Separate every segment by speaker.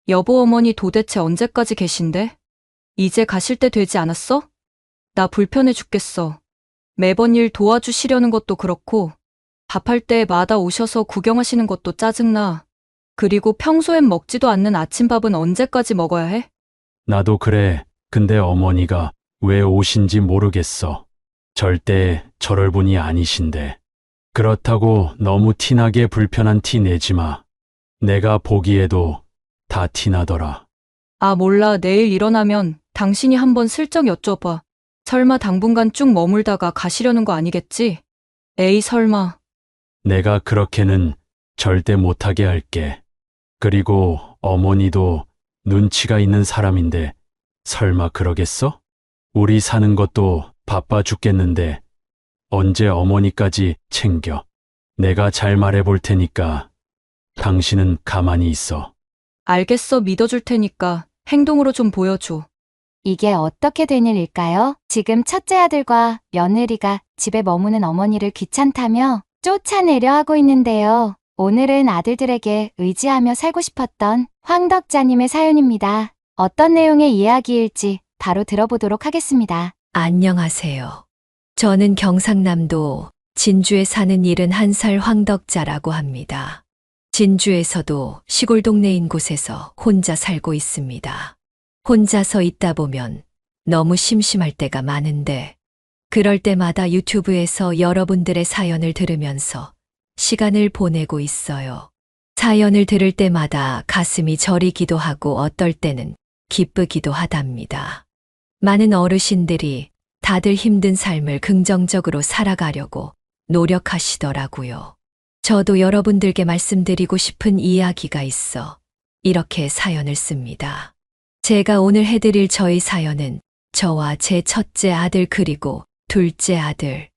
Speaker 1: 여보 어머니 도대체 언제까지 계신데? 이제 가실 때 되지 않았어? 나 불편해 죽겠어. 매번 일 도와주시려는 것도 그렇고, 밥할 때마다 오셔서 구경하시는 것도 짜증나. 그리고 평소엔 먹지도 않는 아침밥은 언제까지 먹어야 해?
Speaker 2: 나도 그래. 근데 어머니가 왜 오신지 모르겠어. 절대 저럴 분이 아니신데. 그렇다고 너무 티나게 불편한 티 내지 마. 내가 보기에도 다 티나더라.
Speaker 1: 아, 몰라. 내일 일어나면 당신이 한번 슬쩍 여쭤봐. 설마 당분간 쭉 머물다가 가시려는 거 아니겠지? 에이, 설마.
Speaker 2: 내가 그렇게는 절대 못하게 할게. 그리고 어머니도 눈치가 있는 사람인데 설마 그러겠어? 우리 사는 것도 바빠 죽겠는데 언제 어머니까지 챙겨. 내가 잘 말해 볼 테니까 당신은 가만히 있어.
Speaker 1: 알겠어. 믿어줄 테니까 행동으로 좀 보여줘.
Speaker 3: 이게 어떻게 된 일일까요? 지금 첫째 아들과 며느리가 집에 머무는 어머니를 귀찮다며 쫓아내려 하고 있는데요. 오늘은 아들들에게 의지하며 살고 싶었던 황덕자님의 사연입니다. 어떤 내용의 이야기일지 바로 들어보도록 하겠습니다.
Speaker 4: 안녕하세요. 저는 경상남도 진주에 사는 71살 황덕자라고 합니다. 진주에서도 시골 동네인 곳에서 혼자 살고 있습니다. 혼자서 있다 보면 너무 심심할 때가 많은데 그럴 때마다 유튜브에서 여러분들의 사연을 들으면서 시간을 보내고 있어요. 사연을 들을 때마다 가슴이 저리기도 하고 어떨 때는 기쁘기도 하답니다. 많은 어르신들이 다들 힘든 삶을 긍정적으로 살아가려고 노력하시더라고요. 저도 여러분들께 말씀드리고 싶은 이야기가 있어 이렇게 사연을 씁니다. 제가 오늘 해드릴 저희 사연은 저와 제 첫째 아들 그리고 둘째 아들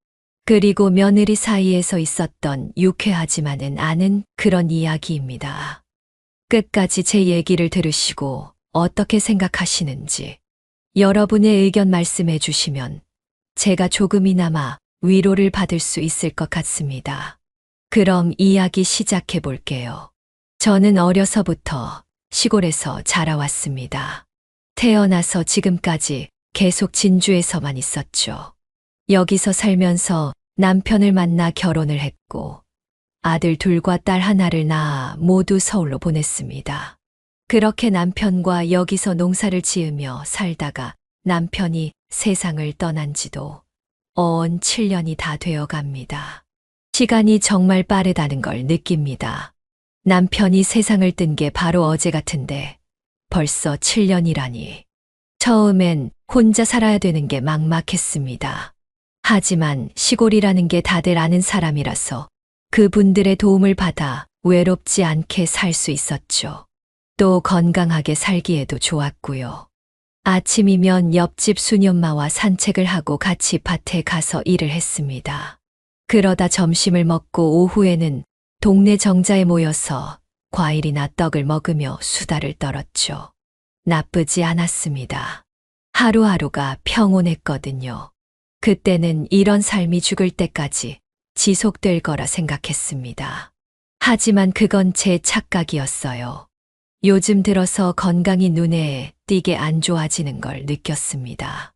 Speaker 4: 그리고 며느리 사이에서 있었던 유쾌하지만은 않은 그런 이야기입니다. 끝까지 제 얘기를 들으시고 어떻게 생각하시는지 여러분의 의견 말씀해 주시면 제가 조금이나마 위로를 받을 수 있을 것 같습니다. 그럼 이야기 시작해 볼게요. 저는 어려서부터 시골에서 자라왔습니다. 태어나서 지금까지 계속 진주에서만 있었죠. 여기서 살면서 남편을 만나 결혼을 했고 아들 둘과 딸 하나를 낳아 모두 서울로 보냈습니다. 그렇게 남편과 여기서 농사를 지으며 살다가 남편이 세상을 떠난 지도 어언 7년이 다 되어 갑니다. 시간이 정말 빠르다는 걸 느낍니다. 남편이 세상을 뜬 게 바로 어제 같은데 벌써 7년이라니. 처음엔 혼자 살아야 되는 게 막막했습니다. 하지만 시골이라는 게 다들 아는 사람이라서 그분들의 도움을 받아 외롭지 않게 살 수 있었죠. 또 건강하게 살기에도 좋았고요. 아침이면 옆집 수녀엄마와 산책을 하고 같이 밭에 가서 일을 했습니다. 그러다 점심을 먹고 오후에는 동네 정자에 모여서 과일이나 떡을 먹으며 수다를 떨었죠. 나쁘지 않았습니다. 하루하루가 평온했거든요. 그때는 이런 삶이 죽을 때까지 지속될 거라 생각했습니다. 하지만 그건 제 착각이었어요. 요즘 들어서 건강이 눈에 띄게 안 좋아지는 걸 느꼈습니다.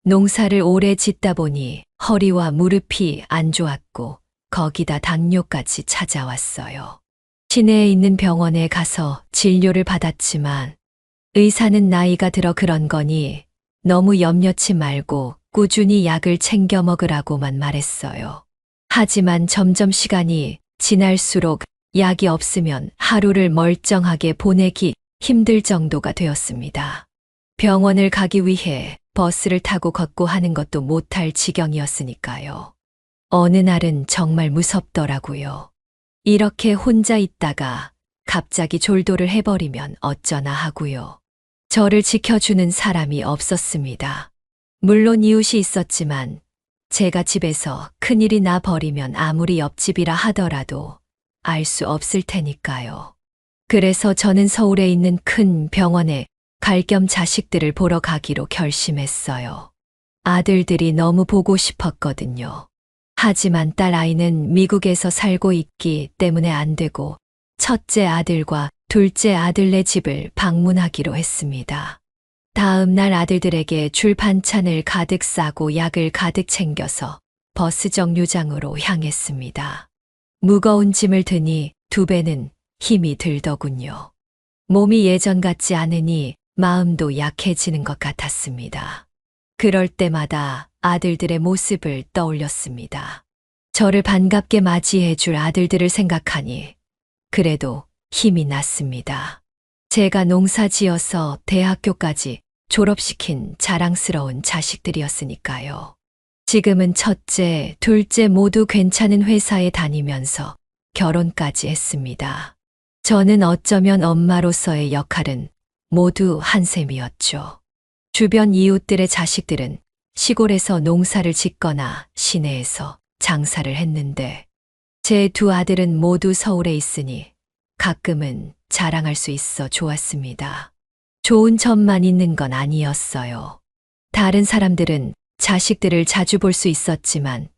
Speaker 4: 농사를 오래 짓다 보니 허리와 무릎이 안 좋았고 거기다 당뇨까지 찾아왔어요. 시내에 있는 병원에 가서 진료를 받았지만 의사는 나이가 들어 그런 거니 너무 염려치 말고 꾸준히 약을 챙겨 먹으라고만 말했어요. 하지만 점점 시간이 지날수록 약이 없으면 하루를 멀쩡하게 보내기 힘들 정도가 되었습니다. 병원을 가기 위해 버스를 타고 걷고 하는 것도 못할 지경이었으니까요. 어느 날은 정말 무섭더라고요. 이렇게 혼자 있다가 갑자기 졸도를 해버리면 어쩌나 하고요. 저를 지켜주는 사람이 없었습니다. 물론 이웃이 있었지만 제가 집에서 큰일이 나 버리면 아무리 옆집이라 하더라도 알 수 없을 테니까요. 그래서 저는 서울에 있는 큰 병원에 갈 겸 자식들을 보러 가기로 결심했어요. 아들들이 너무 보고 싶었거든요. 하지만 딸 아이는 미국에서 살고 있기 때문에 안 되고 첫째 아들과 둘째 아들네 집을 방문하기로 했습니다. 다음 날 아들들에게 줄 반찬을 가득 싸고 약을 가득 챙겨서 버스 정류장으로 향했습니다. 무거운 짐을 드니 두 배는 힘이 들더군요. 몸이 예전 같지 않으니 마음도 약해지는 것 같았습니다. 그럴 때마다 아들들의 모습을 떠올렸습니다. 저를 반갑게 맞이해 줄 아들들을 생각하니 그래도 힘이 났습니다. 제가 농사 지어서 대학교까지 졸업시킨 자랑스러운 자식들이었으니까요. 지금은 첫째, 둘째 모두 괜찮은 회사에 다니면서 결혼까지 했습니다. 저는 어쩌면 엄마로서의 역할은 모두 한 셈이었죠. 주변 이웃들의 자식들은 시골에서 농사를 짓거나 시내에서 장사를 했는데 제 두 아들은 모두 서울에 있으니 가끔은 자랑할 수 있어 좋았습니다. 좋은 점만 있는 건 아니었어요. 다른 사람들은 자식들을 자주 볼 수 있었지만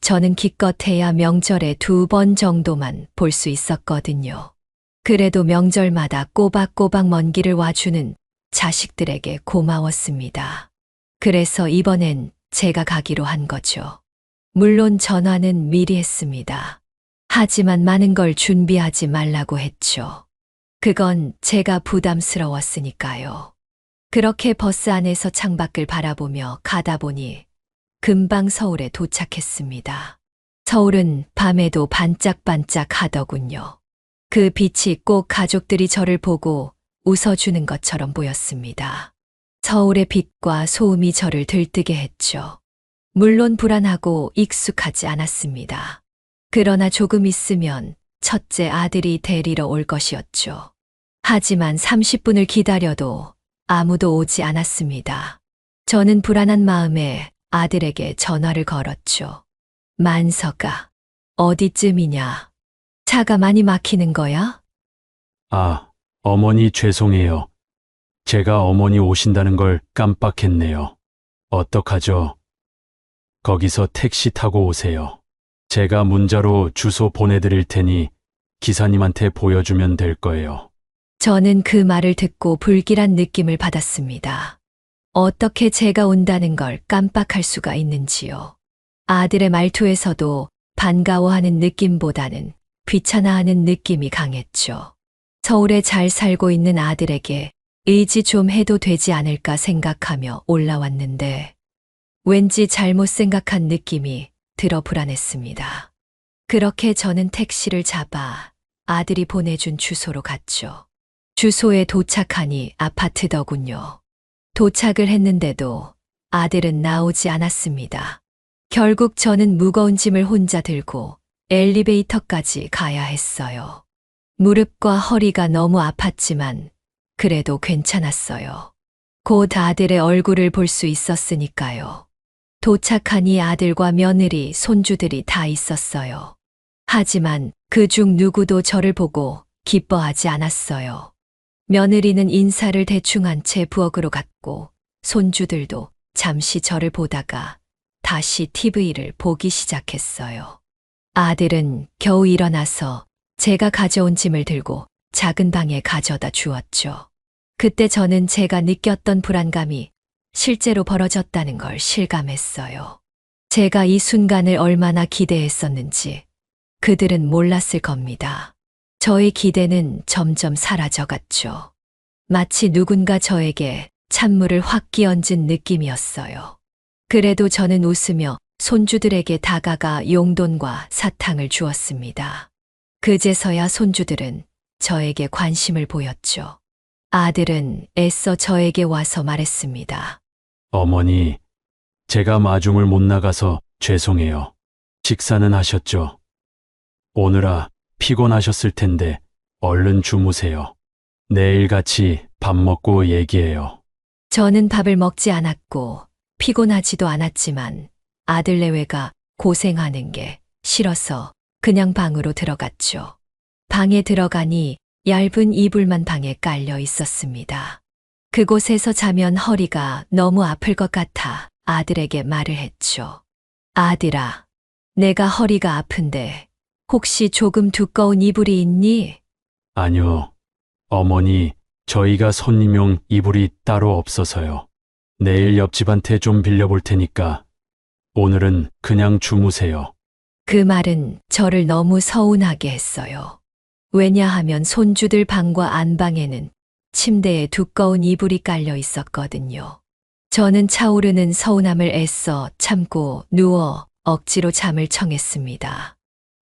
Speaker 4: 저는 기껏해야 명절에 2번 정도만 볼 수 있었거든요. 그래도 명절마다 꼬박꼬박 먼 길을 와주는 자식들에게 고마웠습니다. 그래서 이번엔 제가 가기로 한 거죠. 물론 전화는 미리 했습니다. 하지만 많은 걸 준비하지 말라고 했죠. 그건 제가 부담스러웠으니까요. 그렇게 버스 안에서 창밖을 바라보며 가다 보니 금방 서울에 도착했습니다. 서울은 밤에도 반짝반짝 하더군요. 그 빛이 꼭 가족들이 저를 보고 웃어주는 것처럼 보였습니다. 서울의 빛과 소음이 저를 들뜨게 했죠. 물론 불안하고 익숙하지 않았습니다. 그러나 조금 있으면 첫째 아들이 데리러 올 것이었죠. 하지만 30분을 기다려도 아무도 오지 않았습니다. 저는 불안한 마음에 아들에게 전화를 걸었죠. 만석아, 어디쯤이냐? 차가 많이 막히는 거야?
Speaker 2: 아, 어머니 죄송해요. 제가 어머니 오신다는 걸 깜빡했네요. 어떡하죠? 거기서 택시 타고 오세요. 제가 문자로 주소 보내드릴 테니 기사님한테 보여주면 될 거예요.
Speaker 4: 저는 그 말을 듣고 불길한 느낌을 받았습니다. 어떻게 제가 온다는 걸 깜빡할 수가 있는지요. 아들의 말투에서도 반가워하는 느낌보다는 귀찮아하는 느낌이 강했죠. 서울에 잘 살고 있는 아들에게 의지 좀 해도 되지 않을까 생각하며 올라왔는데 왠지 잘못 생각한 느낌이 들어 불안했습니다. 그렇게 저는 택시를 잡아 아들이 보내준 주소로 갔죠. 주소에 도착하니 아파트더군요. 도착을 했는데도 아들은 나오지 않았습니다. 결국 저는 무거운 짐을 혼자 들고 엘리베이터까지 가야 했어요. 무릎과 허리가 너무 아팠지만 그래도 괜찮았어요. 곧 아들의 얼굴을 볼 수 있었으니까요. 도착하니 아들과 며느리, 손주들이 다 있었어요. 하지만 그중 누구도 저를 보고 기뻐하지 않았어요. 며느리는 인사를 대충 한 채 부엌으로 갔고 손주들도 잠시 저를 보다가 다시 TV를 보기 시작했어요. 아들은 겨우 일어나서 제가 가져온 짐을 들고 작은 방에 가져다 주었죠. 그때 저는 제가 느꼈던 불안감이 실제로 벌어졌다는 걸 실감했어요. 제가 이 순간을 얼마나 기대했었는지 그들은 몰랐을 겁니다. 저의 기대는 점점 사라져갔죠. 마치 누군가 저에게 찬물을 확 끼얹은 느낌이었어요. 그래도 저는 웃으며 손주들에게 다가가 용돈과 사탕을 주었습니다. 그제서야 손주들은 저에게 관심을 보였죠. 아들은 애써 저에게 와서 말했습니다.
Speaker 2: 어머니, 제가 마중을 못 나가서 죄송해요. 식사는 하셨죠? 오느라 피곤하셨을 텐데 얼른 주무세요. 내일 같이 밥 먹고 얘기해요.
Speaker 4: 저는 밥을 먹지 않았고 피곤하지도 않았지만 아들 내외가 고생하는 게 싫어서 그냥 방으로 들어갔죠. 방에 들어가니 얇은 이불만 방에 깔려 있었습니다. 그곳에서 자면 허리가 너무 아플 것 같아 아들에게 말을 했죠. 아들아, 내가 허리가 아픈데 혹시 조금 두꺼운 이불이 있니?
Speaker 2: 아니요, 어머니, 저희가 손님용 이불이 따로 없어서요. 내일 옆집한테 좀 빌려볼 테니까 오늘은 그냥 주무세요.
Speaker 4: 그 말은 저를 너무 서운하게 했어요. 왜냐하면 손주들 방과 안방에는 침대에 두꺼운 이불이 깔려 있었거든요. 저는 차오르는 서운함을 애써 참고 누워 억지로 잠을 청했습니다.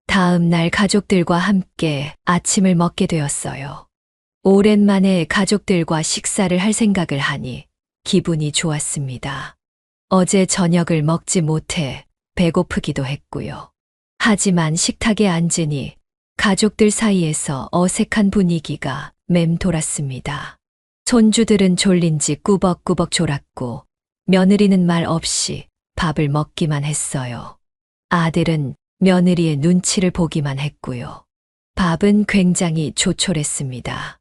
Speaker 4: 다음 날 가족들과 함께 아침을 먹게 되었어요. 오랜만에 가족들과 식사를 할 생각을 하니 기분이 좋았습니다. 어제 저녁을 먹지 못해 배고프기도 했고요. 하지만 식탁에 앉으니 가족들 사이에서 어색한 분위기가 맴돌았습니다. 손주들은 졸린지 꾸벅꾸벅 졸았고 며느리는 말 없이 밥을 먹기만 했어요. 아들은 며느리의 눈치를 보기만 했고요. 밥은 굉장히 조촐했습니다.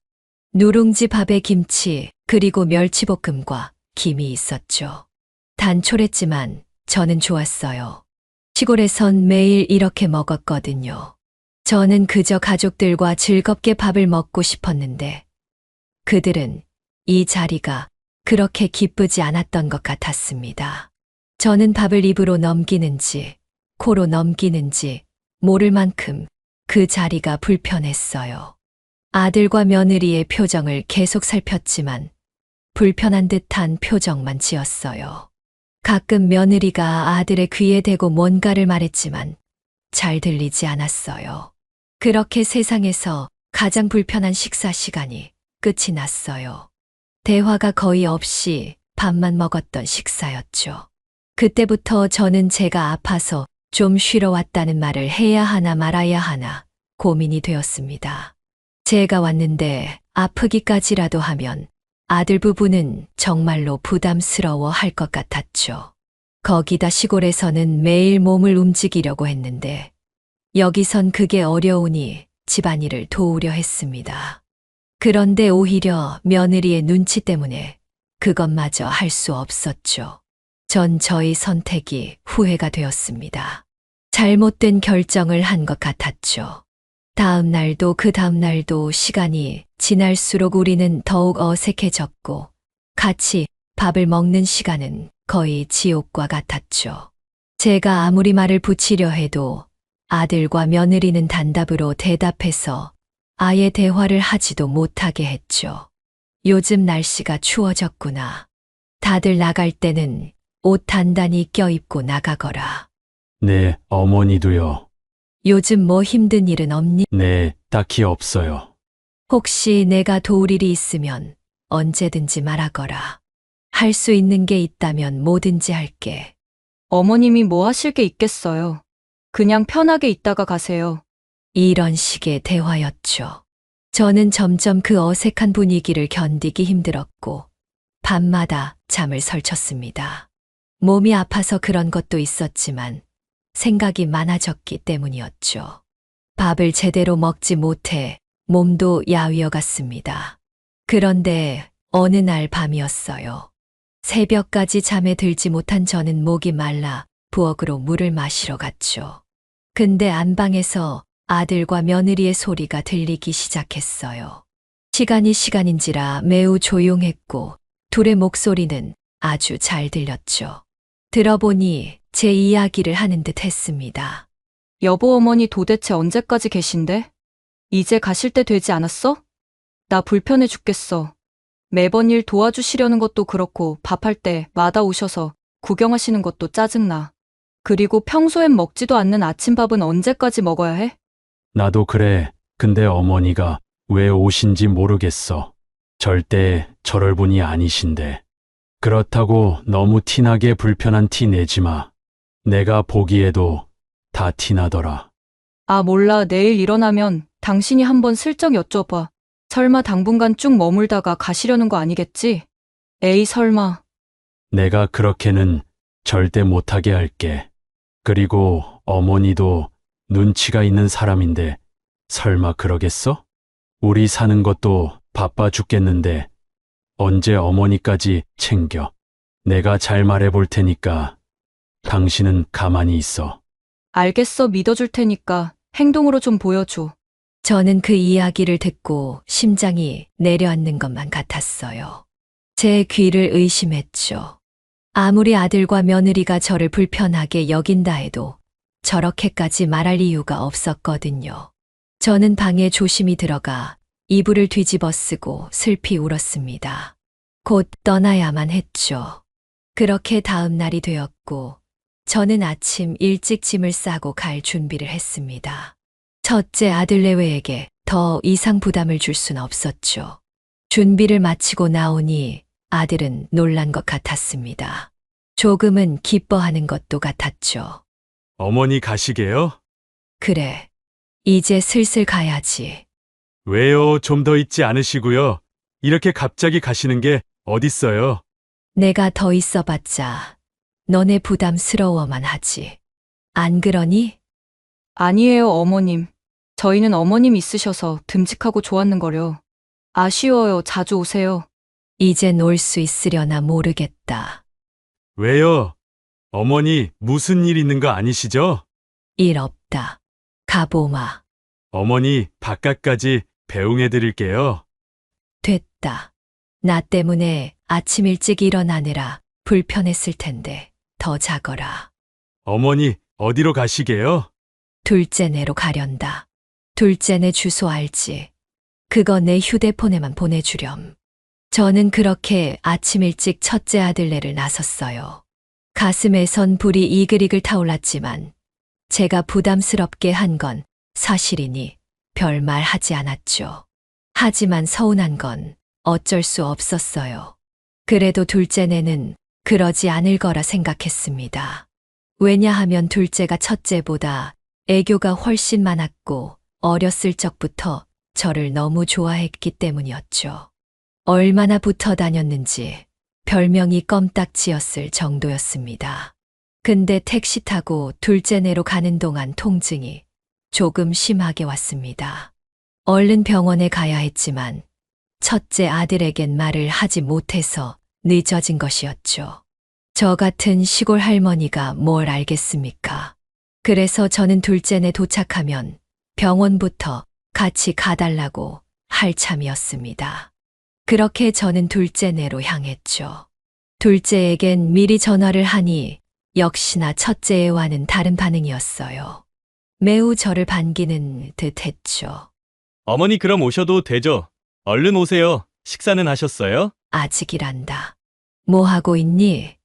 Speaker 4: 누룽지 밥에 김치 그리고 멸치볶음과 김이 있었죠. 단촐했지만 저는 좋았어요. 시골에선 매일 이렇게 먹었거든요. 저는 그저 가족들과 즐겁게 밥을 먹고 싶었는데 그들은 이 자리가 그렇게 기쁘지 않았던 것 같았습니다. 저는 밥을 입으로 넘기는지 코로 넘기는지 모를 만큼 그 자리가 불편했어요. 아들과 며느리의 표정을 계속 살폈지만 불편한 듯한 표정만 지었어요. 가끔 며느리가 아들의 귀에 대고 뭔가를 말했지만 잘 들리지 않았어요. 그렇게 세상에서 가장 불편한 식사 시간이 끝이 났어요. 대화가 거의 없이 밥만 먹었던 식사였죠. 그때부터 저는 제가 아파서 좀 쉬러 왔다는 말을 해야 하나 말아야 하나 고민이 되었습니다. 제가 왔는데 아프기까지라도 하면 아들 부부는 정말로 부담스러워 할 것 같았죠. 거기다 시골에서는 매일 몸을 움직이려고 했는데 여기선 그게 어려우니 집안일을 도우려 했습니다. 그런데 오히려 며느리의 눈치 때문에 그것마저 할 수 없었죠. 전 저의 선택이 후회가 되었습니다. 잘못된 결정을 한 것 같았죠. 다음 날도 그 다음 날도 시간이 지날수록 우리는 더욱 어색해졌고 같이 밥을 먹는 시간은 거의 지옥과 같았죠. 제가 아무리 말을 붙이려 해도 아들과 며느리는 단답으로 대답해서 아예 대화를 하지도 못하게 했죠. 요즘 날씨가 추워졌구나. 다들 나갈 때는 옷 단단히 껴입고 나가거라.
Speaker 2: 네, 어머니도요.
Speaker 4: 요즘 뭐 힘든 일은 없니?
Speaker 2: 네, 딱히 없어요.
Speaker 4: 혹시 내가 도울 일이 있으면 언제든지 말하거라. 할 수 있는 게 있다면 뭐든지 할게.
Speaker 1: 어머님이 뭐 하실 게 있겠어요. 그냥 편하게 있다가 가세요.
Speaker 4: 이런 식의 대화였죠. 저는 점점 그 어색한 분위기를 견디기 힘들었고 밤마다 잠을 설쳤습니다. 몸이 아파서 그런 것도 있었지만 생각이 많아졌기 때문이었죠. 밥을 제대로 먹지 못해 몸도 야위어 갔습니다. 그런데 어느 날 밤이었어요. 새벽까지 잠에 들지 못한 저는 목이 말라 부엌으로 물을 마시러 갔죠. 근데 안방에서 아들과 며느리의 소리가 들리기 시작했어요. 시간인지라 매우 조용했고 둘의 목소리는 아주 잘 들렸죠. 들어보니 제 이야기를 하는 듯 했습니다.
Speaker 1: 여보 어머니 도대체 언제까지 계신데? 이제 가실 때 되지 않았어? 나 불편해 죽겠어. 매번 일 도와주시려는 것도 그렇고 밥할 때마다 오셔서 구경하시는 것도 짜증나. 그리고 평소엔 먹지도 않는 아침밥은 언제까지 먹어야 해?
Speaker 2: 나도 그래. 근데 어머니가 왜 오신지 모르겠어. 절대 저럴 분이 아니신데. 그렇다고 너무 티나게 불편한 티 내지 마. 내가 보기에도 다 티나더라.
Speaker 1: 아 몰라 내일 일어나면 당신이 한번 슬쩍 여쭤봐. 설마 당분간 쭉 머물다가 가시려는 거 아니겠지? 에이 설마.
Speaker 2: 내가 그렇게는 절대 못하게 할게. 그리고 어머니도 눈치가 있는 사람인데 설마 그러겠어? 우리 사는 것도 바빠 죽겠는데 언제 어머니까지 챙겨. 내가 잘 말해볼 테니까 당신은 가만히 있어.
Speaker 1: 알겠어 믿어줄 테니까 행동으로 좀 보여줘.
Speaker 4: 저는 그 이야기를 듣고 심장이 내려앉는 것만 같았어요. 제 귀를 의심했죠. 아무리 아들과 며느리가 저를 불편하게 여긴다 해도 저렇게까지 말할 이유가 없었거든요. 저는 방에 조심히 들어가 이불을 뒤집어 쓰고 슬피 울었습니다. 곧 떠나야만 했죠. 그렇게 다음 날이 되었고, 저는 아침 일찍 짐을 싸고 갈 준비를 했습니다. 첫째 아들 내외에게 더 이상 부담을 줄 수는 없었죠. 준비를 마치고 나오니 아들은 놀란 것 같았습니다. 조금은 기뻐하는 것도 같았죠.
Speaker 2: 어머니 가시게요?
Speaker 4: 그래, 이제 슬슬 가야지.
Speaker 2: 왜요? 좀 더 있지 않으시고요. 이렇게 갑자기 가시는 게 어딨어요?
Speaker 4: 내가 더 있어봤자 너네 부담스러워만 하지. 안 그러니?
Speaker 1: 아니에요, 어머님. 저희는 어머님 있으셔서 듬직하고 좋았는거려. 아쉬워요. 자주 오세요.
Speaker 4: 이젠 올 수 있으려나 모르겠다.
Speaker 2: 왜요? 어머니 무슨 일 있는 거 아니시죠?
Speaker 4: 일 없다. 가보마.
Speaker 2: 어머니 바깥까지 배웅해 드릴게요.
Speaker 4: 됐다. 나 때문에 아침 일찍 일어나느라 불편했을 텐데 더 자거라.
Speaker 2: 어머니 어디로 가시게요?
Speaker 4: 둘째네로 가련다. 둘째네 주소 알지? 그거 내 휴대폰에만 보내주렴. 저는 그렇게 아침 일찍 첫째 아들네를 나섰어요. 가슴에선 불이 이글이글 타올랐지만 제가 부담스럽게 한 건 사실이니 별말 하지 않았죠. 하지만 서운한 건 어쩔 수 없었어요. 그래도 둘째네는 그러지 않을 거라 생각했습니다. 왜냐하면 둘째가 첫째보다 애교가 훨씬 많았고 어렸을 적부터 저를 너무 좋아했기 때문이었죠. 얼마나 붙어 다녔는지 별명이 껌딱지였을 정도였습니다. 근데 택시 타고 둘째네로 가는 동안 통증이 조금 심하게 왔습니다. 얼른 병원에 가야 했지만 첫째 아들에겐 말을 하지 못해서 늦어진 것이었죠. 저 같은 시골 할머니가 뭘 알겠습니까? 그래서 저는 둘째네 도착하면 병원부터 같이 가달라고 할 참이었습니다. 그렇게 저는 둘째네로 향했죠. 둘째에겐 미리 전화를 하니 역시나 첫째와는 다른 반응이었어요. 매우 저를 반기는 듯 했죠.
Speaker 5: 어머니 그럼 오셔도 되죠? 얼른 오세요. 식사는 하셨어요?
Speaker 4: 아직이란다. 뭐 하고 있니?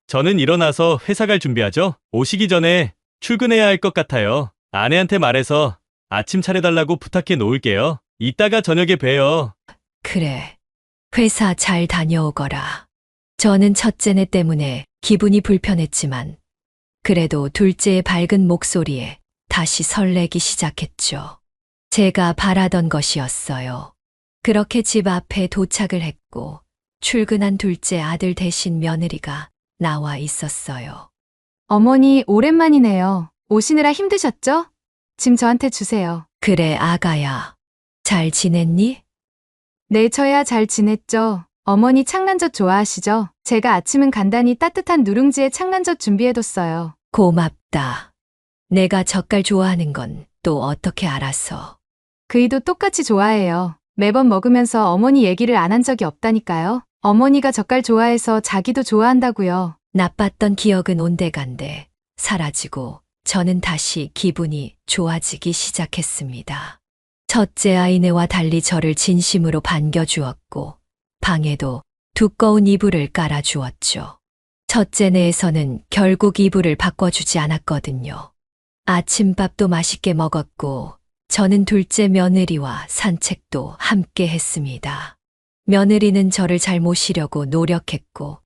Speaker 5: 저는 일어나서 회사 갈 준비하죠. 오시기 전에 출근해야 할 것 같아요. 아내한테 말해서 아침 차려달라고 부탁해 놓을게요. 이따가 저녁에 봬요.
Speaker 4: 그래. 회사 잘 다녀오거라. 저는 첫째네 때문에 기분이 불편했지만 그래도 둘째의 밝은 목소리에 다시 설레기 시작했죠. 제가 바라던 것이었어요. 그렇게 집 앞에 도착을 했고 출근한 둘째 아들 대신 며느리가 나와 있었어요.
Speaker 3: 어머니, 오랜만이네요. 오시느라 힘드셨죠? 짐 저한테 주세요.
Speaker 4: 그래, 아가야. 잘 지냈니?
Speaker 3: 네, 저야 잘 지냈죠. 어머니 창란젓 좋아하시죠? 제가 아침은 간단히 따뜻한 누룽지에 창란젓 준비해뒀어요.
Speaker 4: 고맙다. 내가 젓갈 좋아하는 건 또 어떻게 알아서.
Speaker 3: 그이도 똑같이 좋아해요. 매번 먹으면서 어머니 얘기를 안 한 적이 없다니까요. 어머니가 젓갈 좋아해서 자기도 좋아한다고요.
Speaker 4: 나빴던 기억은 온데간데 사라지고 저는 다시 기분이 좋아지기 시작했습니다. 첫째 아이네와 달리 저를 진심으로 반겨주었고 방에도 두꺼운 이불을 깔아주었죠. 첫째네에서는 결국 이불을 바꿔주지 않았거든요. 아침밥도 맛있게 먹었고 저는 둘째 며느리와 산책도 함께 했습니다. 며느리는 저를 잘 모시려고 노력했고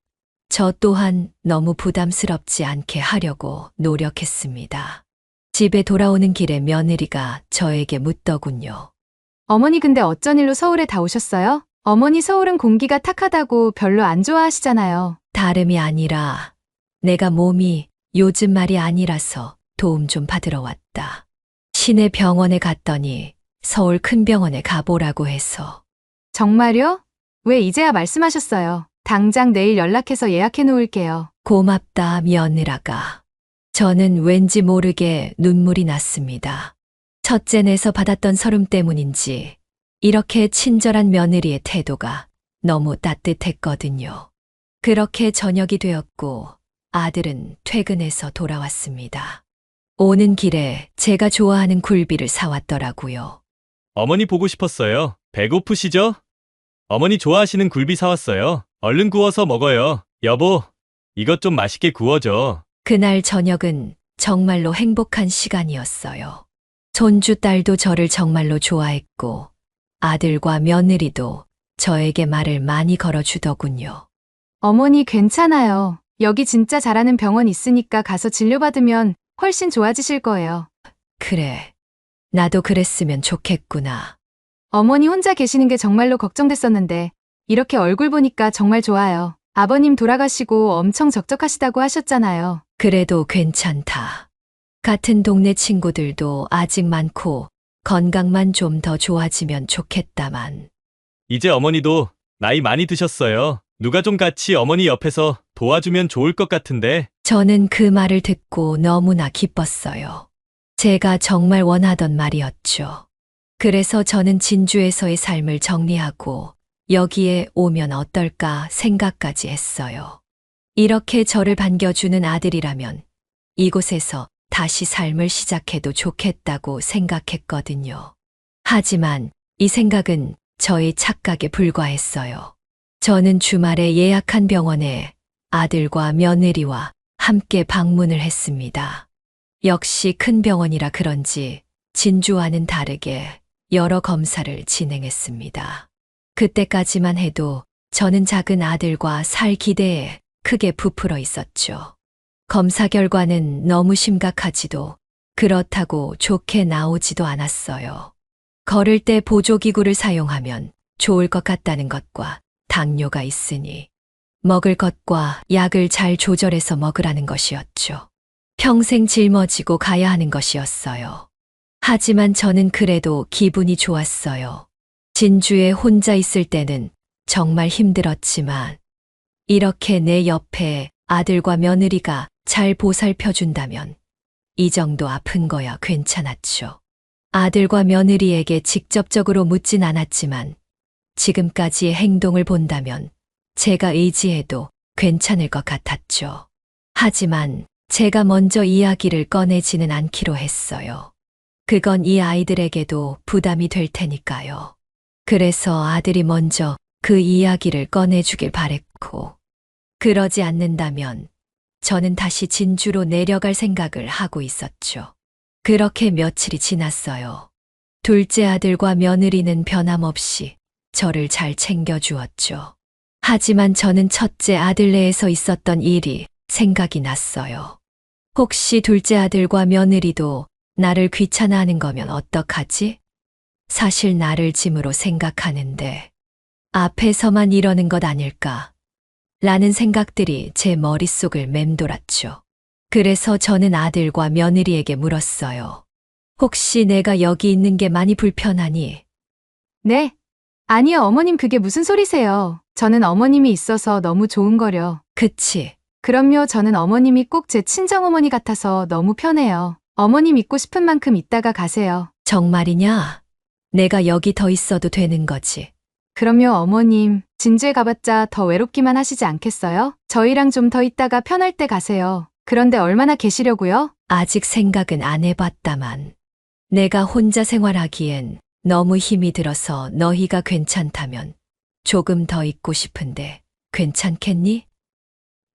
Speaker 4: 저 또한 너무 부담스럽지 않게 하려고 노력했습니다. 집에 돌아오는 길에 며느리가 저에게 묻더군요.
Speaker 3: 어머니 근데 어쩐 일로 서울에 다 오셨어요? 어머니 서울은 공기가 탁하다고 별로 안 좋아하시잖아요.
Speaker 4: 다름이 아니라 내가 몸이 요즘 말이 아니라서 도움 좀 받으러 왔다. 시내 병원에 갔더니 서울 큰 병원에 가보라고 해서.
Speaker 3: 정말요? 왜 이제야 말씀하셨어요? 당장 내일 연락해서 예약해 놓을게요.
Speaker 4: 고맙다, 며느라가. 저는 왠지 모르게 눈물이 났습니다. 첫째내서 받았던 서름 때문인지 이렇게 친절한 며느리의 태도가 너무 따뜻했거든요. 그렇게 저녁이 되었고 아들은 퇴근해서 돌아왔습니다. 오는 길에 제가 좋아하는 굴비를 사왔더라고요.
Speaker 5: 어머니 보고 싶었어요. 배고프시죠? 어머니 좋아하시는 굴비 사왔어요. 얼른 구워서 먹어요. 여보, 이것 좀 맛있게 구워줘.
Speaker 4: 그날 저녁은 정말로 행복한 시간이었어요. 손주 딸도 저를 정말로 좋아했고 아들과 며느리도 저에게 말을 많이 걸어주더군요.
Speaker 3: 어머니 괜찮아요. 여기 진짜 잘하는 병원 있으니까 가서 진료받으면 훨씬 좋아지실 거예요.
Speaker 4: 그래, 나도 그랬으면 좋겠구나.
Speaker 3: 어머니 혼자 계시는 게 정말로 걱정됐었는데 이렇게 얼굴 보니까 정말 좋아요. 아버님 돌아가시고 엄청 적적하시다고 하셨잖아요.
Speaker 4: 그래도 괜찮다. 같은 동네 친구들도 아직 많고 건강만 좀 더 좋아지면 좋겠다만.
Speaker 5: 이제 어머니도 나이 많이 드셨어요. 누가 좀 같이 어머니 옆에서 도와주면 좋을 것 같은데.
Speaker 4: 저는 그 말을 듣고 너무나 기뻤어요. 제가 정말 원하던 말이었죠. 그래서 저는 진주에서의 삶을 정리하고 여기에 오면 어떨까 생각까지 했어요. 이렇게 저를 반겨주는 아들이라면 이곳에서 다시 삶을 시작해도 좋겠다고 생각했거든요. 하지만 이 생각은 저의 착각에 불과했어요. 저는 주말에 예약한 병원에 아들과 며느리와 함께 방문을 했습니다. 역시 큰 병원이라 그런지 진주와는 다르게 여러 검사를 진행했습니다. 그때까지만 해도 저는 작은 아들과 살 기대에 크게 부풀어 있었죠. 검사 결과는 너무 심각하지도 그렇다고 좋게 나오지도 않았어요. 걸을 때 보조기구를 사용하면 좋을 것 같다는 것과 당뇨가 있으니 먹을 것과 약을 잘 조절해서 먹으라는 것이었죠. 평생 짊어지고 가야 하는 것이었어요. 하지만 저는 그래도 기분이 좋았어요. 진주에 혼자 있을 때는 정말 힘들었지만 이렇게 내 옆에 아들과 며느리가 잘 보살펴준다면 이 정도 아픈 거야 괜찮았죠. 아들과 며느리에게 직접적으로 묻진 않았지만 지금까지의 행동을 본다면 제가 의지해도 괜찮을 것 같았죠. 하지만 제가 먼저 이야기를 꺼내지는 않기로 했어요. 그건 이 아이들에게도 부담이 될 테니까요. 그래서 아들이 먼저 그 이야기를 꺼내주길 바랬고, 그러지 않는다면 저는 다시 진주로 내려갈 생각을 하고 있었죠. 그렇게 며칠이 지났어요. 둘째 아들과 며느리는 변함없이 저를 잘 챙겨주었죠. 하지만 저는 첫째 아들네에서 있었던 일이 생각이 났어요. 혹시 둘째 아들과 며느리도 나를 귀찮아하는 거면 어떡하지? 사실 나를 짐으로 생각하는데 앞에서만 이러는 것 아닐까? 라는 생각들이 제 머릿속을 맴돌았죠. 그래서 저는 아들과 며느리에게 물었어요. 혹시 내가 여기 있는 게 많이 불편하니?
Speaker 3: 네. 아니요, 어머님 그게 무슨 소리세요. 저는 어머님이 있어서 너무 좋은 거려.
Speaker 4: 그치?
Speaker 3: 그럼요, 저는 어머님이 꼭 제 친정어머니 같아서 너무 편해요. 어머님 있고 싶은 만큼 있다가 가세요.
Speaker 4: 정말이냐? 내가 여기 더 있어도 되는 거지.
Speaker 3: 그럼요, 어머님. 진주에 가봤자 더 외롭기만 하시지 않겠어요? 저희랑 좀 더 있다가 편할 때 가세요. 그런데 얼마나 계시려고요?
Speaker 4: 아직 생각은 안 해봤다만. 내가 혼자 생활하기엔 너무 힘이 들어서 너희가 괜찮다면 조금 더 있고 싶은데 괜찮겠니?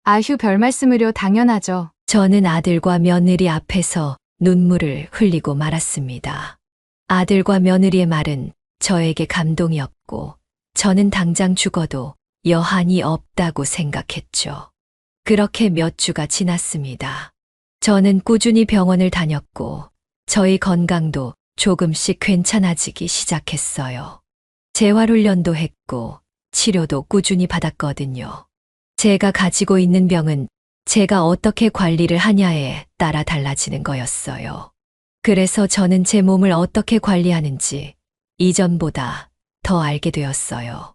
Speaker 3: 아휴, 별 말씀을요. 당연하죠.
Speaker 4: 저는 아들과 며느리 앞에서 눈물을 흘리고 말았습니다. 아들과 며느리의 말은 저에게 감동이었고 저는 당장 죽어도 여한이 없다고 생각했죠. 그렇게 몇 주가 지났습니다. 저는 꾸준히 병원을 다녔고 저희 건강도 조금씩 괜찮아지기 시작했어요. 재활훈련도 했고 치료도 꾸준히 받았거든요. 제가 가지고 있는 병은 제가 어떻게 관리를 하냐에 따라 달라지는 거였어요. 그래서 저는 제 몸을 어떻게 관리하는지 이전보다 더 알게 되었어요.